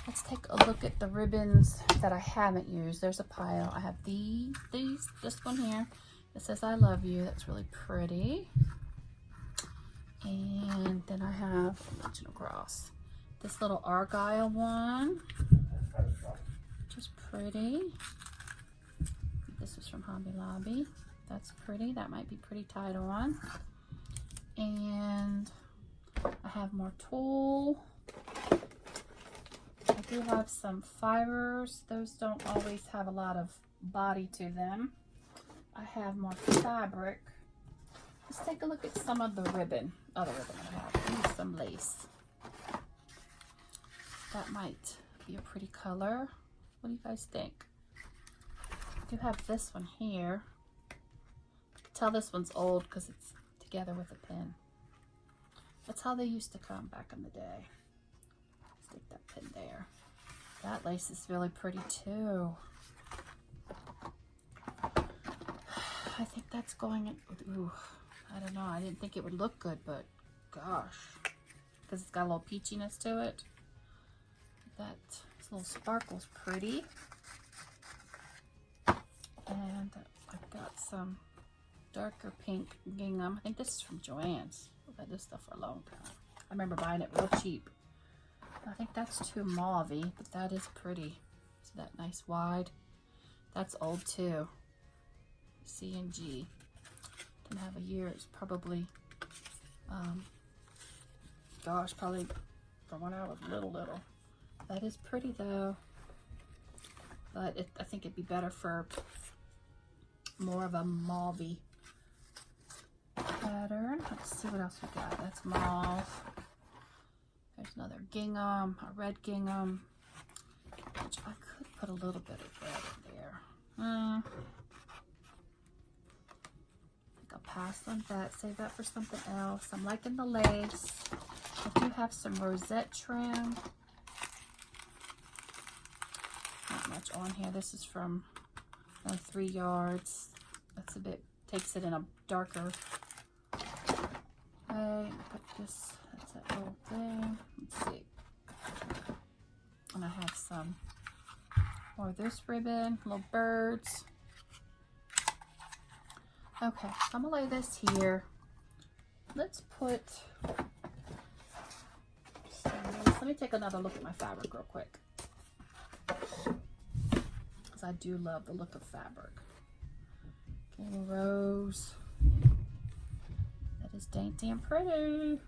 Let's take a look at the ribbons that I haven't used. There's a pile. I have this one here. It says I love you. That's really pretty. And then I have original cross. This little argyle one, just pretty. This was from Hobby Lobby. That's pretty. That might be pretty tied on. And I have more tulle. I do have some fibers. Those don't always have a lot of body to them. I have more fabric. Let's take a look at some of the ribbon. Other ribbon I have. Ooh, some lace. That might be a pretty color. What do you guys think? I do have this one here. I can tell this one's old because it's together with a pin. That's how they used to come back in the day. Stick that pin there. That lace is really pretty too. I think that's going in, ooh, I don't know. I didn't think it would look good, but gosh, because it's got a little peachiness to it. That little sparkle's pretty. And I've got some darker pink gingham. I think this is from Joann's. I've had this stuff for a long time. I remember buying it real cheap. I think that's too mauvey, but that is pretty. See that nice wide? That's old too. C&G. Didn't have a year. It's probably, gosh, probably from when I was little. That is pretty though. But I think it'd be better for more of a mauvey pattern. Let's see what else we got. That's mauve. There's another gingham, a red gingham, which I could put a little bit of red in there. I think I'll pass on that, save that for something else. I'm liking the lace. I do have some rosette trim. Not much on here. This is from only 3 yards. That's a bit, takes it in a darker way. Put this, that's that little thing. Let's see. And I have some more of this ribbon, little birds. Okay, I'm gonna lay this here. Let's put, let me take another look at my fabric real quick. Because I do love the look of fabric. Okay, little rose. That is dainty and pretty. And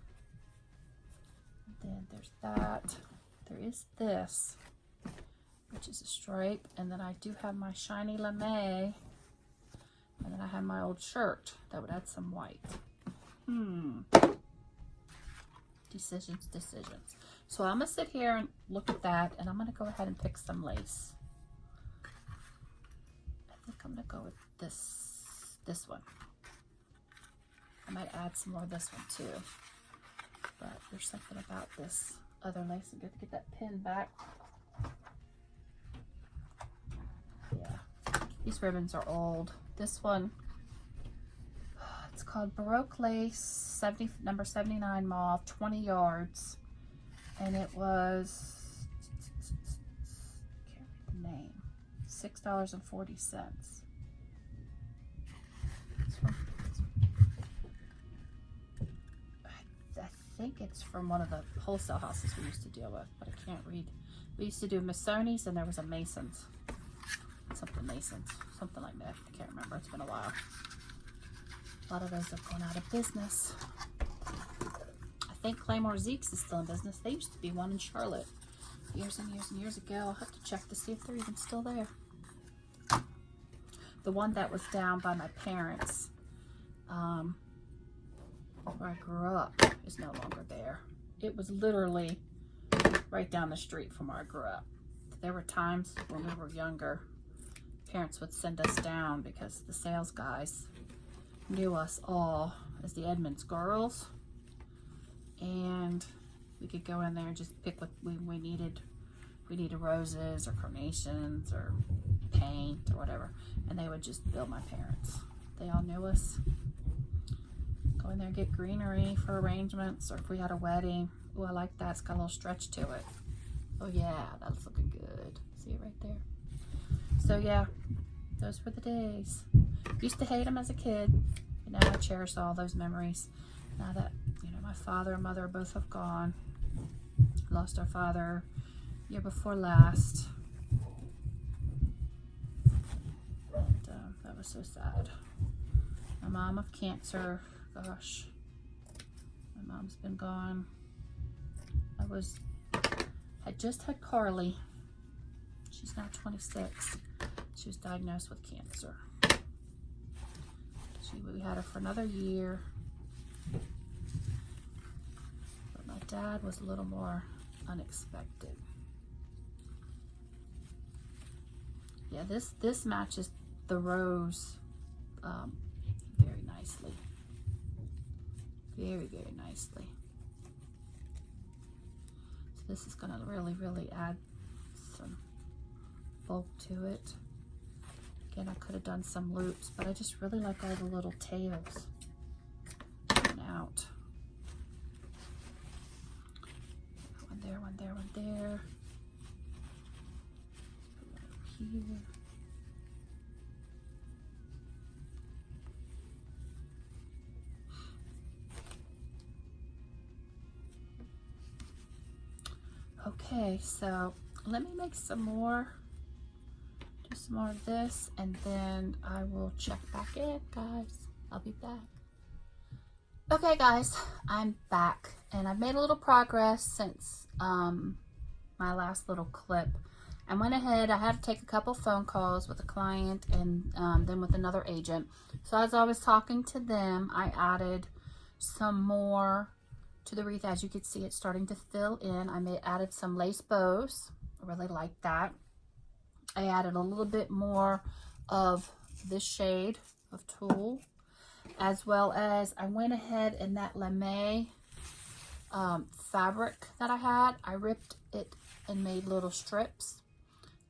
then there's that. There is this, which is a stripe. And then I do have my shiny lame. And then I have my old shirt that would add some white. Decisions. So I'm gonna sit here and look at that, and I'm gonna go ahead and pick some lace. I think I'm gonna go with this one. I might add some more of this one too. But there's something about this other lace. I'm good to get that pin back. Yeah, these ribbons are old. This one, it's called Baroque Lace, number 79 mauve, 20 yards. And it was, can't read the name, $6.40. I think it's from one of the wholesale houses we used to deal with, but I can't read. We used to do Missoni's, and there was a Mason's. Something like that. I can't remember. It's been a while. A lot of those have gone out of business. I think Claymore Zeke's is still in business. They used to be one in Charlotte years and years ago. I'll have to check to see if they're even still there. The one that was down by my parents, where I grew up is no longer there. It was literally right down the street from where I grew up. There were times when we were younger, parents would send us down because the sales guys knew us all as the Edmonds girls, and we could go in there and just pick what we needed. We needed roses or carnations or paint or whatever, and they would just bill my parents. They all knew us. Go in there and get greenery for arrangements, or if we had a wedding. Oh, I like that. It's got a little stretch to it. Oh yeah, that's looking good. See it right there. So yeah, those were the days. Used to hate them as a kid, but now I cherish all those memories. Now that, you know, my father and mother both have gone. Lost our father year before last. And that was so sad. My mom of cancer. Gosh, my mom's been gone. had just had Carly. She's now 26. She was diagnosed with cancer. We had her for another year. But my dad was a little more unexpected. Yeah, this matches the rose very nicely. Very, very nicely. So this is going to really, really add some bulk to it. Again, I could have done some loops, but I just really like all the little tails coming out. One there, one there, one there. Put one over here. Okay, so let me make some more. Do some more of this, and then I will check back in, guys. I'll be back. Okay, guys, I'm back, and I've made a little progress since my last little clip. I went ahead, I had to take a couple phone calls with a client and then with another agent. So as I was talking to them, I added some more to the wreath. As you can see, it's starting to fill in. Added some lace bows. I really like that. I added a little bit more of this shade of tulle, as well as I went ahead and that lame fabric that I had, I ripped it and made little strips,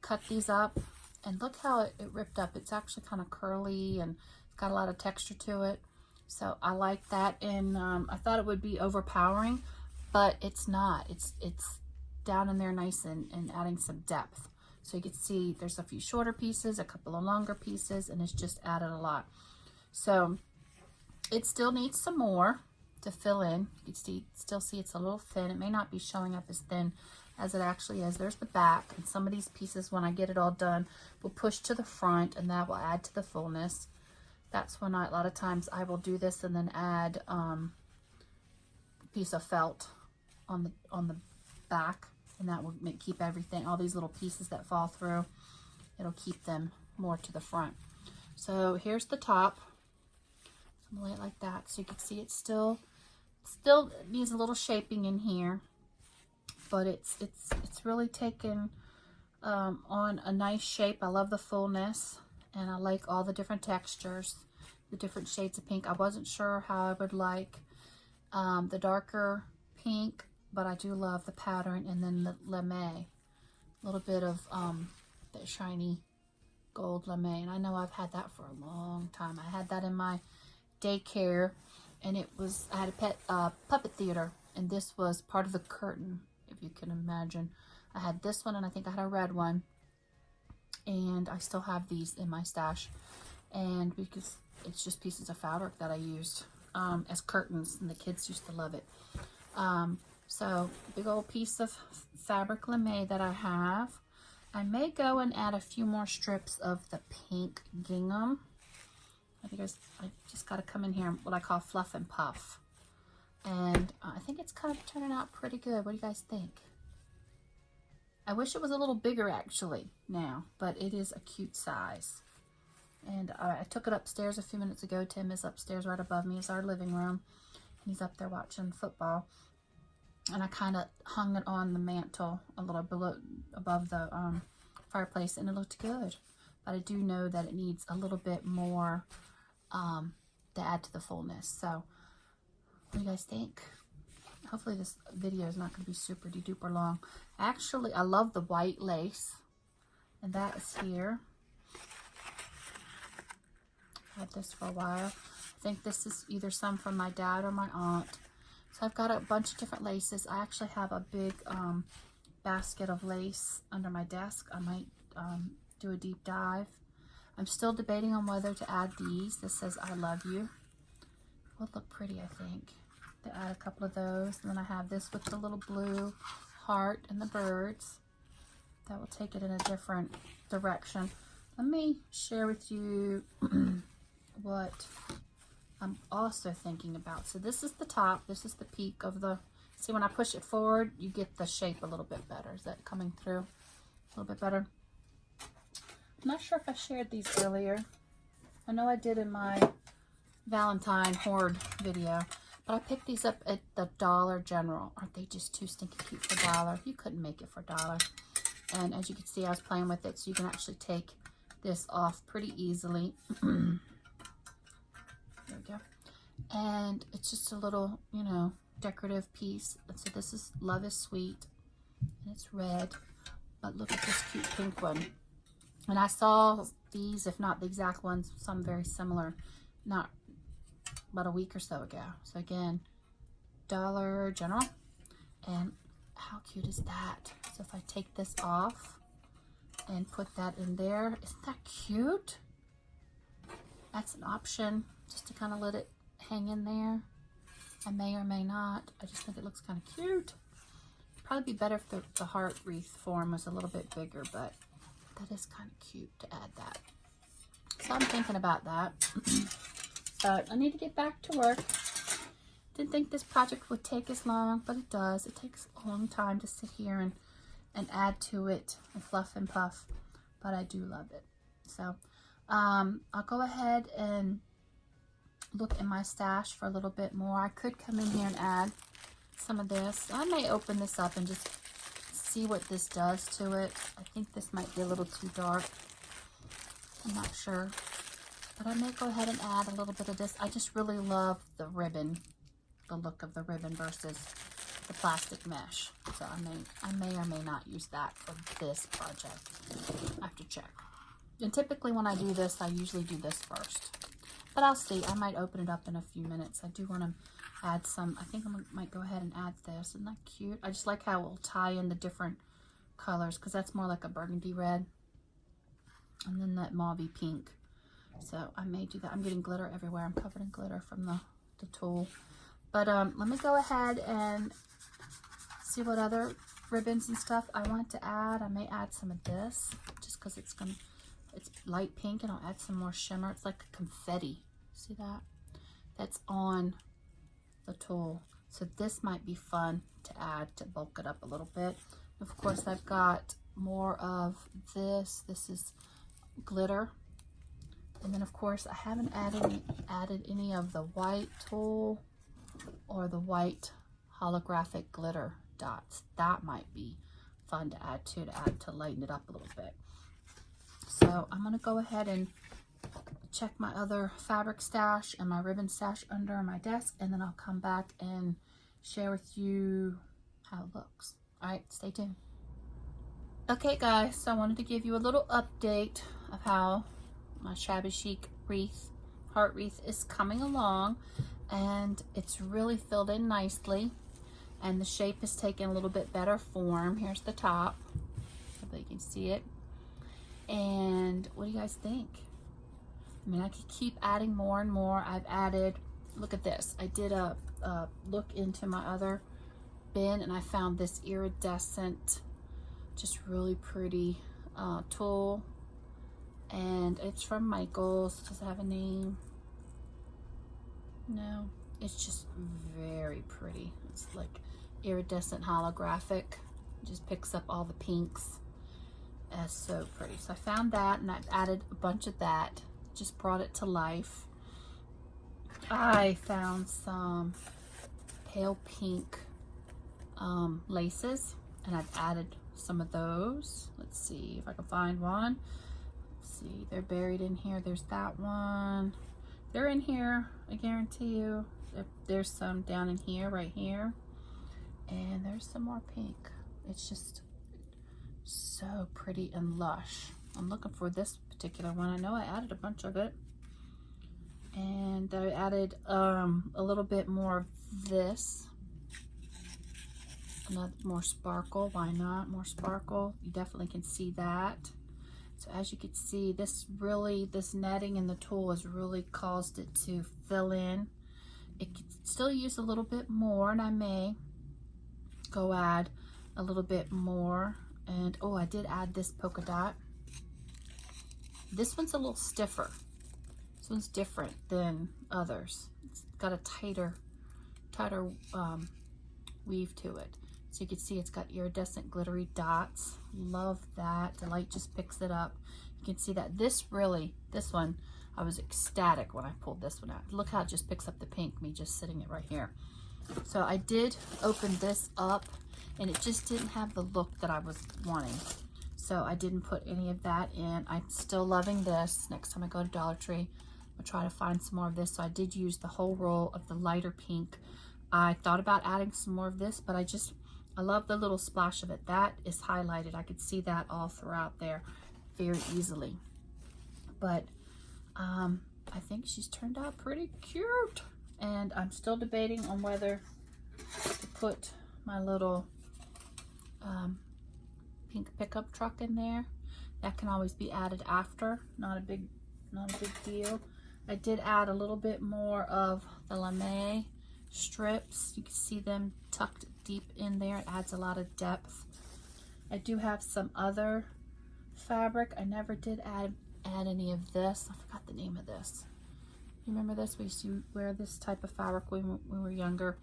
cut these up, and look how it ripped up. It's actually kind of curly and it's got a lot of texture to it. So I like that, and I thought it would be overpowering, but it's not. It's down in there nice and adding some depth. So you can see there's a few shorter pieces, a couple of longer pieces, and it's just added a lot. So it still needs some more to fill in. You can still see it's a little thin. It may not be showing up as thin as it actually is. There's the back, and some of these pieces, when I get it all done, will push to the front, and that will add to the fullness. That's when a lot of times I will do this and then add a piece of felt on the back, and that will keep everything, all these little pieces that fall through, it'll keep them more to the front. So here's the top. So I'm gonna lay it like that, so you can see it still needs a little shaping in here, but it's really taken on a nice shape. I love the fullness, and I like all the different textures, the different shades of pink. I wasn't sure how I would like the darker pink, but I do love the pattern, and then the lame, a little bit of that shiny gold lame. And I know I've had that for a long time. I had that in my daycare, and I had a pet puppet theater, and this was part of the curtain, if you can imagine. I had this one, and I think I had a red one, and I still have these in my stash, and because it's just pieces of fabric that I used as curtains, and the kids used to love it. So big old piece of fabric lame that I have. I may go and add a few more strips of the pink gingham. I just got to come in here, what I call fluff and puff, and I think it's kind of turning out pretty good. What do you guys think? I wish it was a little bigger actually now, but it is a cute size. And I took it upstairs a few minutes ago. Tim is upstairs right above me, is our living room. He's up there watching football. And I kind of hung it on the mantle a little below, above the fireplace, and it looked good. But I do know that it needs a little bit more to add to the fullness. So what do you guys think? Hopefully this video is not going to be super duper long. Actually, I love the white lace, and that is here. I've had this for a while. I think this is either some from my dad or my aunt. So I've got a bunch of different laces. I actually have a big basket of lace under my desk. I might do a deep dive. I'm still debating on whether to add these. This says I love you. Would look pretty, I think, to add a couple of those. And then I have this with the little blue heart and the birds. That will take it in a different direction. Let me share with you what I'm also thinking about. So this is the top. This is the peak of the, see, when I push it forward, you get the shape a little bit better. Is that coming through a little bit better? I'm not sure if I shared these earlier. I know I did in my Valentine hoard video, but I picked these up at the Dollar General. Aren't they just too stinking cute for $1? You couldn't make it for $1. And as you can see, I was playing with it, so you can actually take this off pretty easily. There we go. And it's just a little, you know, decorative piece. And so this is Love is Sweet, and it's red. But look at this cute pink one. And I saw these, if not the exact ones, some very similar, not about a week or so ago. So again, Dollar General. And how cute is that? So if I take this off and put that in there, isn't that cute? That's an option, just to kind of let it hang in there. I may or may not. I just think it looks kind of cute. Probably be better if the heart wreath form was a little bit bigger, but that is kind of cute to add that. So I'm thinking about that. But I need to get back to work. Didn't think this project would take as long, but it does. It takes a long time to sit here and add to it and fluff and puff, but I do love it. So I'll go ahead and look in my stash for a little bit more. I could come in here and add some of this. I may open this up and just see what this does to it. I think this might be a little too dark. I'm not sure, but I may go ahead and add a little bit of this. I just really love the ribbon, the look of the ribbon versus the plastic mesh. So I may or may not use that for this project. I have to check. And typically when I do this, I usually do this first. But I'll see. I might open it up in a few minutes. I do want to add some. I think I might go ahead and add this. Isn't that cute? I just like how it will tie in the different colors, because that's more like a burgundy red. And then that mauvey pink. So I may do that. I'm getting glitter everywhere. I'm covered in glitter from the tool. But let me go ahead and see what other ribbons and stuff I want to add. I may add some of this just because it's light pink, and I'll add some more shimmer. It's like a confetti. See that? That's on the tool. So this might be fun to add to bulk it up a little bit. Of course, I've got more of this. This is glitter. And then of course, I haven't added any of the white tulle or the white holographic glitter dots. That might be fun to add to lighten it up a little bit. So I'm going to go ahead and check my other fabric stash and my ribbon stash under my desk, and then I'll come back and share with you how it looks. All right, stay tuned. Okay guys, so I wanted to give you a little update of how my Shabby Chic wreath, heart wreath, is coming along, and it's really filled in nicely, and the shape is taking a little bit better form. Here's the top, hopefully you can see it. And what do you guys think? I mean, I could keep adding more and more. I've added, look at this. I did a look into my other bin, and I found this iridescent, just really pretty tulle. And it's from Michaels. Does it have a name? No. It's just very pretty. It's like iridescent holographic. It just picks up all the pinks. It's so pretty. So I found that, and I've added a bunch of that. Just brought it to life. I found some pale pink laces, and I've added some of those. Let's see if I can find one. Let's see, they're buried in here. There's that one. They're in here, I guarantee you. There's some down in here, right here. And there's some more pink. It's just so pretty and lush. I'm looking for this particular one. I know I added a bunch of it. And I added a little bit more of this. Another more sparkle. Why not? More sparkle. You definitely can see that. So as you can see, this netting in the tool has really caused it to fill in. It can still use a little bit more, and I may go add a little bit more. And oh, I did add this polka dot. This one's a little stiffer. This one's different than others. It's got a tighter weave to it. So you can see it's got iridescent glittery dots. Love that. The light just picks it up. You can see that this one, I was ecstatic when I pulled this one out. Look how it just picks up the pink, me just sitting it right here. So I did open this up, and it just didn't have the look that I was wanting. So I didn't put any of that in. I'm still loving this. Next time I go to Dollar Tree, I'll try to find some more of this. So I did use the whole roll of the lighter pink. I thought about adding some more of this, but I love the little splash of it. That is highlighted. I could see that all throughout there very easily. But I think she's turned out pretty cute. And I'm still debating on whether to put my little pink pickup truck in there. That can always be added after. Not a big deal. I did add a little bit more of the lame strips. You can see them tucked deep in there. It adds a lot of depth. I do have some other fabric. I never did add any of this. I forgot the name of this. You remember this? We used to wear this type of fabric when we were younger.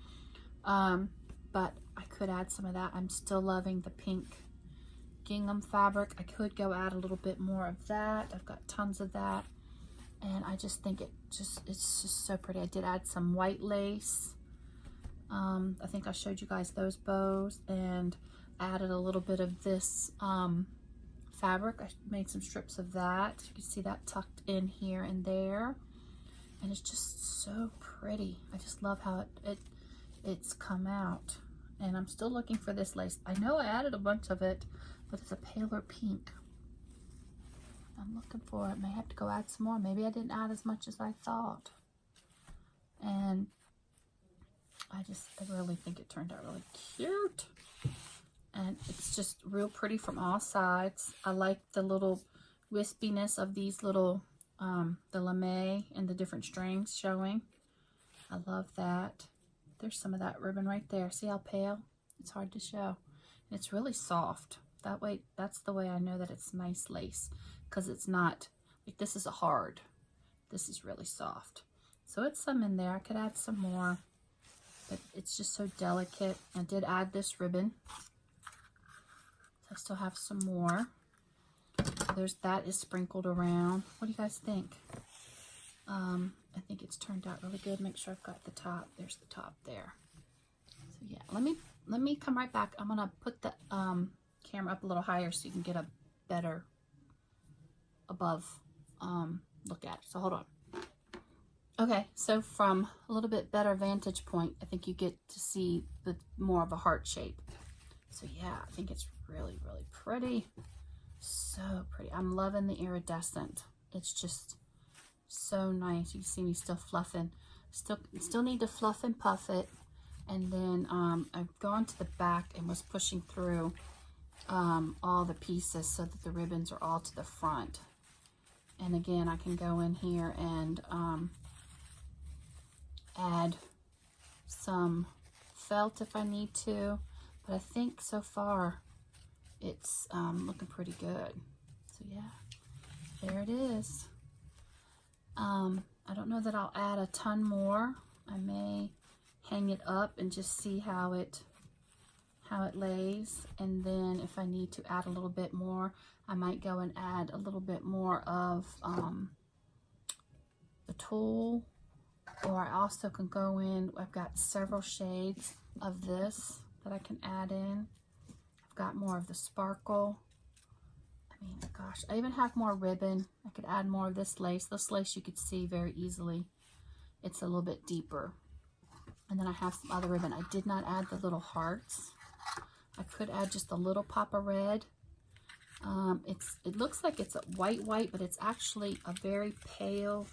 But I could add some of that. I'm still loving the pink gingham fabric. I could go add a little bit more of that. I've got tons of that. And I just think it's just so pretty. I did add some white lace. I think I showed you guys those bows, and added a little bit of this fabric. I made some strips of that. You can see that tucked in here and there. And it's just so pretty. I just love how it's come out. And I'm still looking for this lace. I know I added a bunch of it, but it's a paler pink. I'm looking for it. May have to go add some more. Maybe I didn't add as much as I thought. And I really think it turned out really cute. And it's just real pretty from all sides. I like the little wispiness of these little, the lame and the different strings showing. I love that. There's some of that ribbon right there. See how pale? It's hard to show. And it's really soft. That way, that's the way I know that it's nice lace. Because it's not, like this is a hard. This is really soft. So it's some in there. I could add some more. But it's just so delicate. I did add this ribbon. I still have some more. That is sprinkled around. What do you guys think? I think it's turned out really good. Make sure I've got the top. There's the top there. So yeah, let me come right back. I'm gonna put the camera up a little higher so you can get a better above look at it. So hold on. Okay, so from a little bit better vantage point, I think you get to see the more of a heart shape. So yeah, I think it's really, really pretty. So pretty. I'm loving the iridescent. It's just so nice. You see me still fluffing. Still need to fluff and puff it. And then I've gone to the back and was pushing through all the pieces so that the ribbons are all to the front. And again, I can go in here and add some felt if I need to. But I think so far it's looking pretty good. So yeah, there it is. I don't know that I'll add a ton more. I may hang it up and just see how it lays, and then if I need to add a little bit more, I might go and add a little bit more of the tulle Or I also can go in, I've got several shades of this that I can add in. I've got more of the sparkle. I mean, gosh, I even have more ribbon. I could add more of this lace. This lace you could see very easily. It's a little bit deeper. And then I have some other ribbon. I did not add the little hearts. I could add just a little pop of red. It looks like it's a white, but it's actually a very pale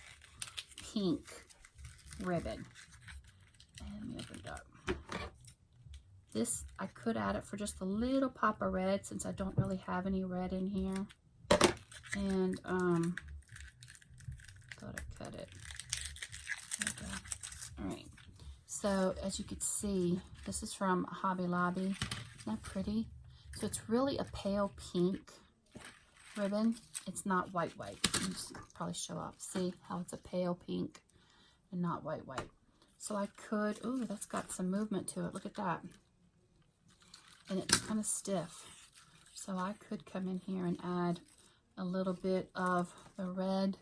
pink ribbon. And let me open it up. This, I could add it for just a little pop of red since I don't really have any red in here. And thought I cut it. There we go. All right. So as you can see, this is from Hobby Lobby. Isn't that pretty? So it's really a pale pink ribbon. It's not white. Let me just probably show up. See how it's a pale pink and not white. So I could, ooh, that's got some movement to it. Look at that. And it's kind of stiff. So I could come in here and add a little bit of the red.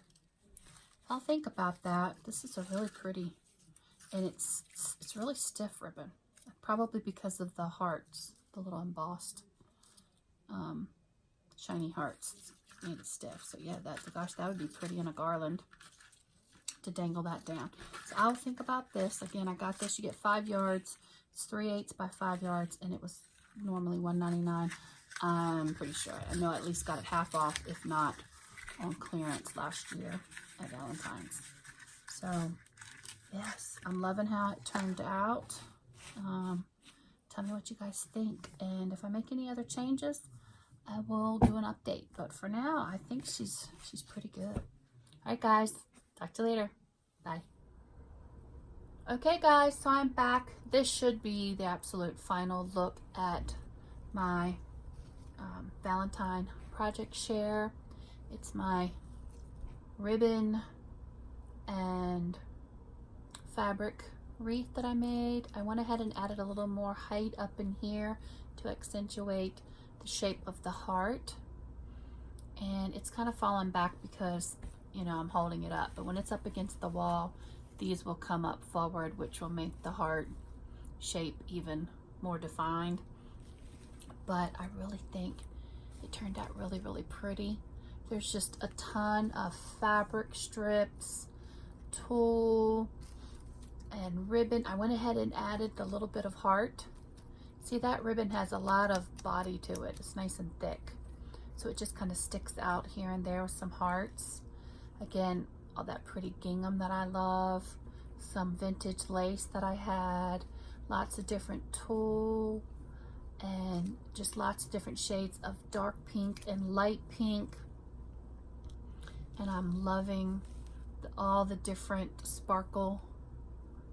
I'll think about that. This is a really pretty, and it's really stiff ribbon. Probably because of the hearts, the little embossed shiny hearts made it stiff. So yeah, gosh, that would be pretty in a garland to dangle that down. So I'll think about this. Again, I got this. You get 5 yards. It's 3/8 by 5 yards, and it was normally $1.99. I'm pretty sure. I know I at least got it half off, if not on clearance last year at Valentine's. So yes, I'm loving how it turned out. Tell me what you guys think, and if I make any other changes, I will do an update. But for now, I think she's pretty good. All right, guys, talk to you later. Bye. Okay, guys, so I'm back. This should be the absolute final look at my Valentine project share. It's my ribbon and fabric wreath that I made. I went ahead and added a little more height up in here to accentuate the shape of the heart, and it's kind of fallen back because, you know, I'm holding it up, but when it's up against the wall, these will come up forward, which will make the heart shape even more defined. But I really think it turned out really pretty. There's just a ton of fabric strips, tulle, and ribbon. I went ahead and added the little bit of heart. See, that ribbon has a lot of body to it. It's nice and thick. So it just kind of sticks out here and there with some hearts. Again, all that pretty gingham that I love. Some vintage lace that I had. Lots of different tulle. And just lots of different shades of dark pink and light pink. And I'm loving all the different sparkle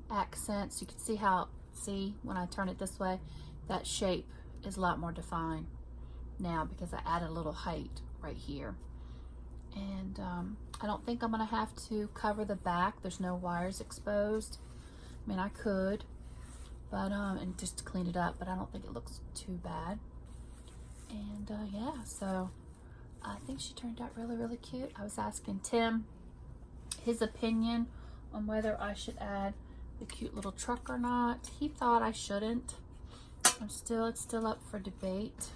accents. You can see how, when I turn it this way, that shape is a lot more defined now because I added a little height right here. And I don't think I'm gonna have to cover the back. There's no wires exposed. I mean, I could, but and just to clean it up, but I don't think it looks too bad. And yeah, so I think she turned out really cute. I was asking Tim his opinion on whether I should add the cute little truck or not. He thought I shouldn't. It's still up for debate.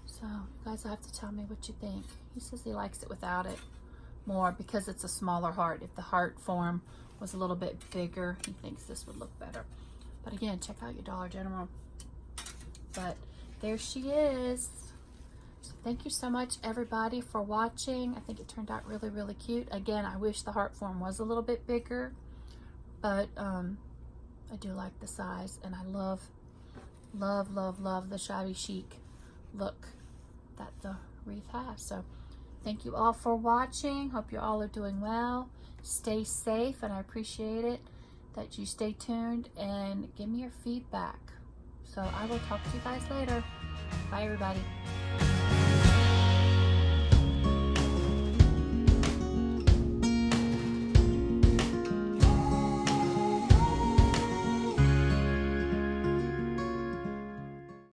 So you guys will have to tell me what you think. He says he likes it without it more because it's a smaller heart. If the heart form was a little bit bigger, he thinks this would look better. But again, check out your Dollar General. But there she is. So thank you so much, everybody, for watching. I think it turned out really cute. Again, I wish the heart form was a little bit bigger, but I do like the size, and I love the shabby chic look that the wreath has. So thank you all for watching. Hope you all are doing well. Stay safe, and I appreciate it that you stay tuned and give me your feedback. So I will talk to you guys later. Bye, everybody.